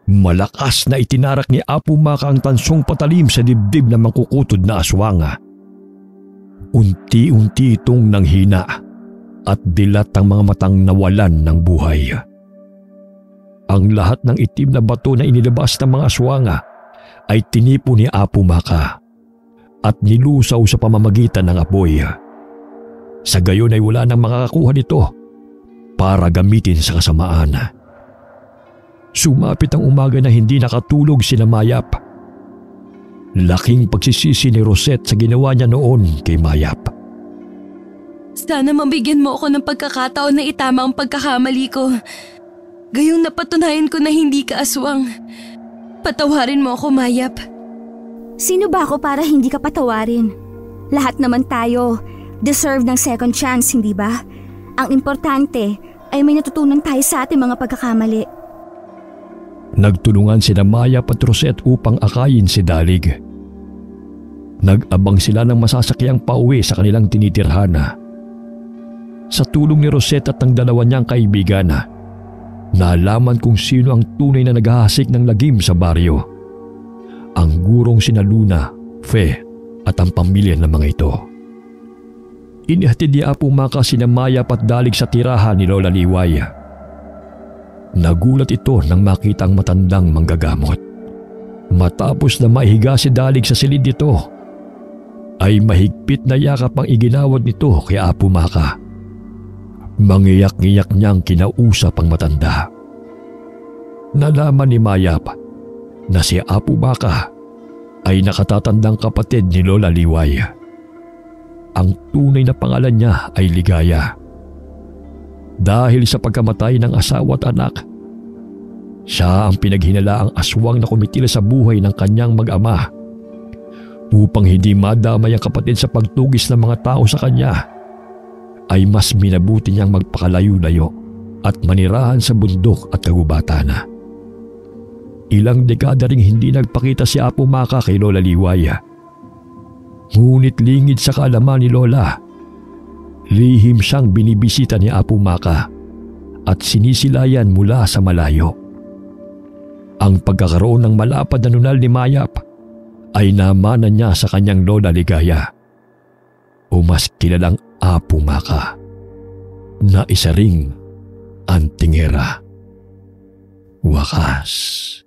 Malakas na itinarak ni Apo Maka ang tansong patalim sa dibdib ng mangkukutod na aswang. Unti-unti itong nanghina at dilat ang mga matang nawalan ng buhay. Ang lahat ng itim na bato na inilabas ng mga aswang ay tinipo ni Apo Maka at nilusaw sa pamamagitan ng apoy. Sa gayon ay wala nang makakakuha nito para gamitin sa kasamaan. Sumapit ang umaga na hindi nakatulog sina Mayap. Laking pagsisisi ni Rosette sa ginawa niya noon kay Mayap. Sana mabigyan mo ako ng pagkakataon na itama ang pagkakamali ko. Gayong napatunayan ko na hindi ka aswang. Patawarin mo ako, Mayap. Sino ba ako para hindi ka patawarin? Lahat naman tayo deserve ng second chance, hindi ba? Ang importante ay may natutunan tayo sa ating mga pagkakamali. Nagtulungan sina Mayap at Rosette upang akayin si Dalig. Nag-abang sila ng masasakyang pauwi sa kanilang tinitirhan. Sa tulong ni Rosette at ng dalawa niyang kaibigan, nalaman kung sino ang tunay na naghahasik ng lagim sa baryo. Ang gurong sina Luna, Fe at ang pamilya ng mga ito. Inihatid ni Apo Maka sina Mayap at Dalig sa tirahan ni Lola Liway. Nagulat ito nang makita ang matandang manggagamot. Matapos na maihiga si Dalig sa silid nito, ay mahigpit na yakap ang iginawad nito kay Apo Maka. Mangiyak-ngiyak niyang kinausap ang matanda. Nalaman ni Mayap na si Apo Maka ay nakatatandang kapatid ni Lola Liway. Ang tunay na pangalan niya ay Ligaya. Dahil sa pagkamatay ng asawa at anak, siya ang pinaghinalaang aswang na kumitil sa buhay ng kanyang mag-ama upang hindi madamay ang kapatid sa pagtugis ng mga tao sa kanya. Ay mas minabuti niyang magpakalayo-layo at manirahan sa bundok at kagubatan. Ilang dekada ring hindi nagpakita si Apo Maka kay Lola Liway. Ngunit lingid sa kaalaman ni Lola, lihim siyang binibisita ni Apo Maka at sinisilayan mula sa malayo. Ang pagkakaroon ng malapad na nunal ni Mayap ay namana niya sa kanyang Lola Ligaya, o mas kilalang Apo Maka, na isa ring antingera. Wakas.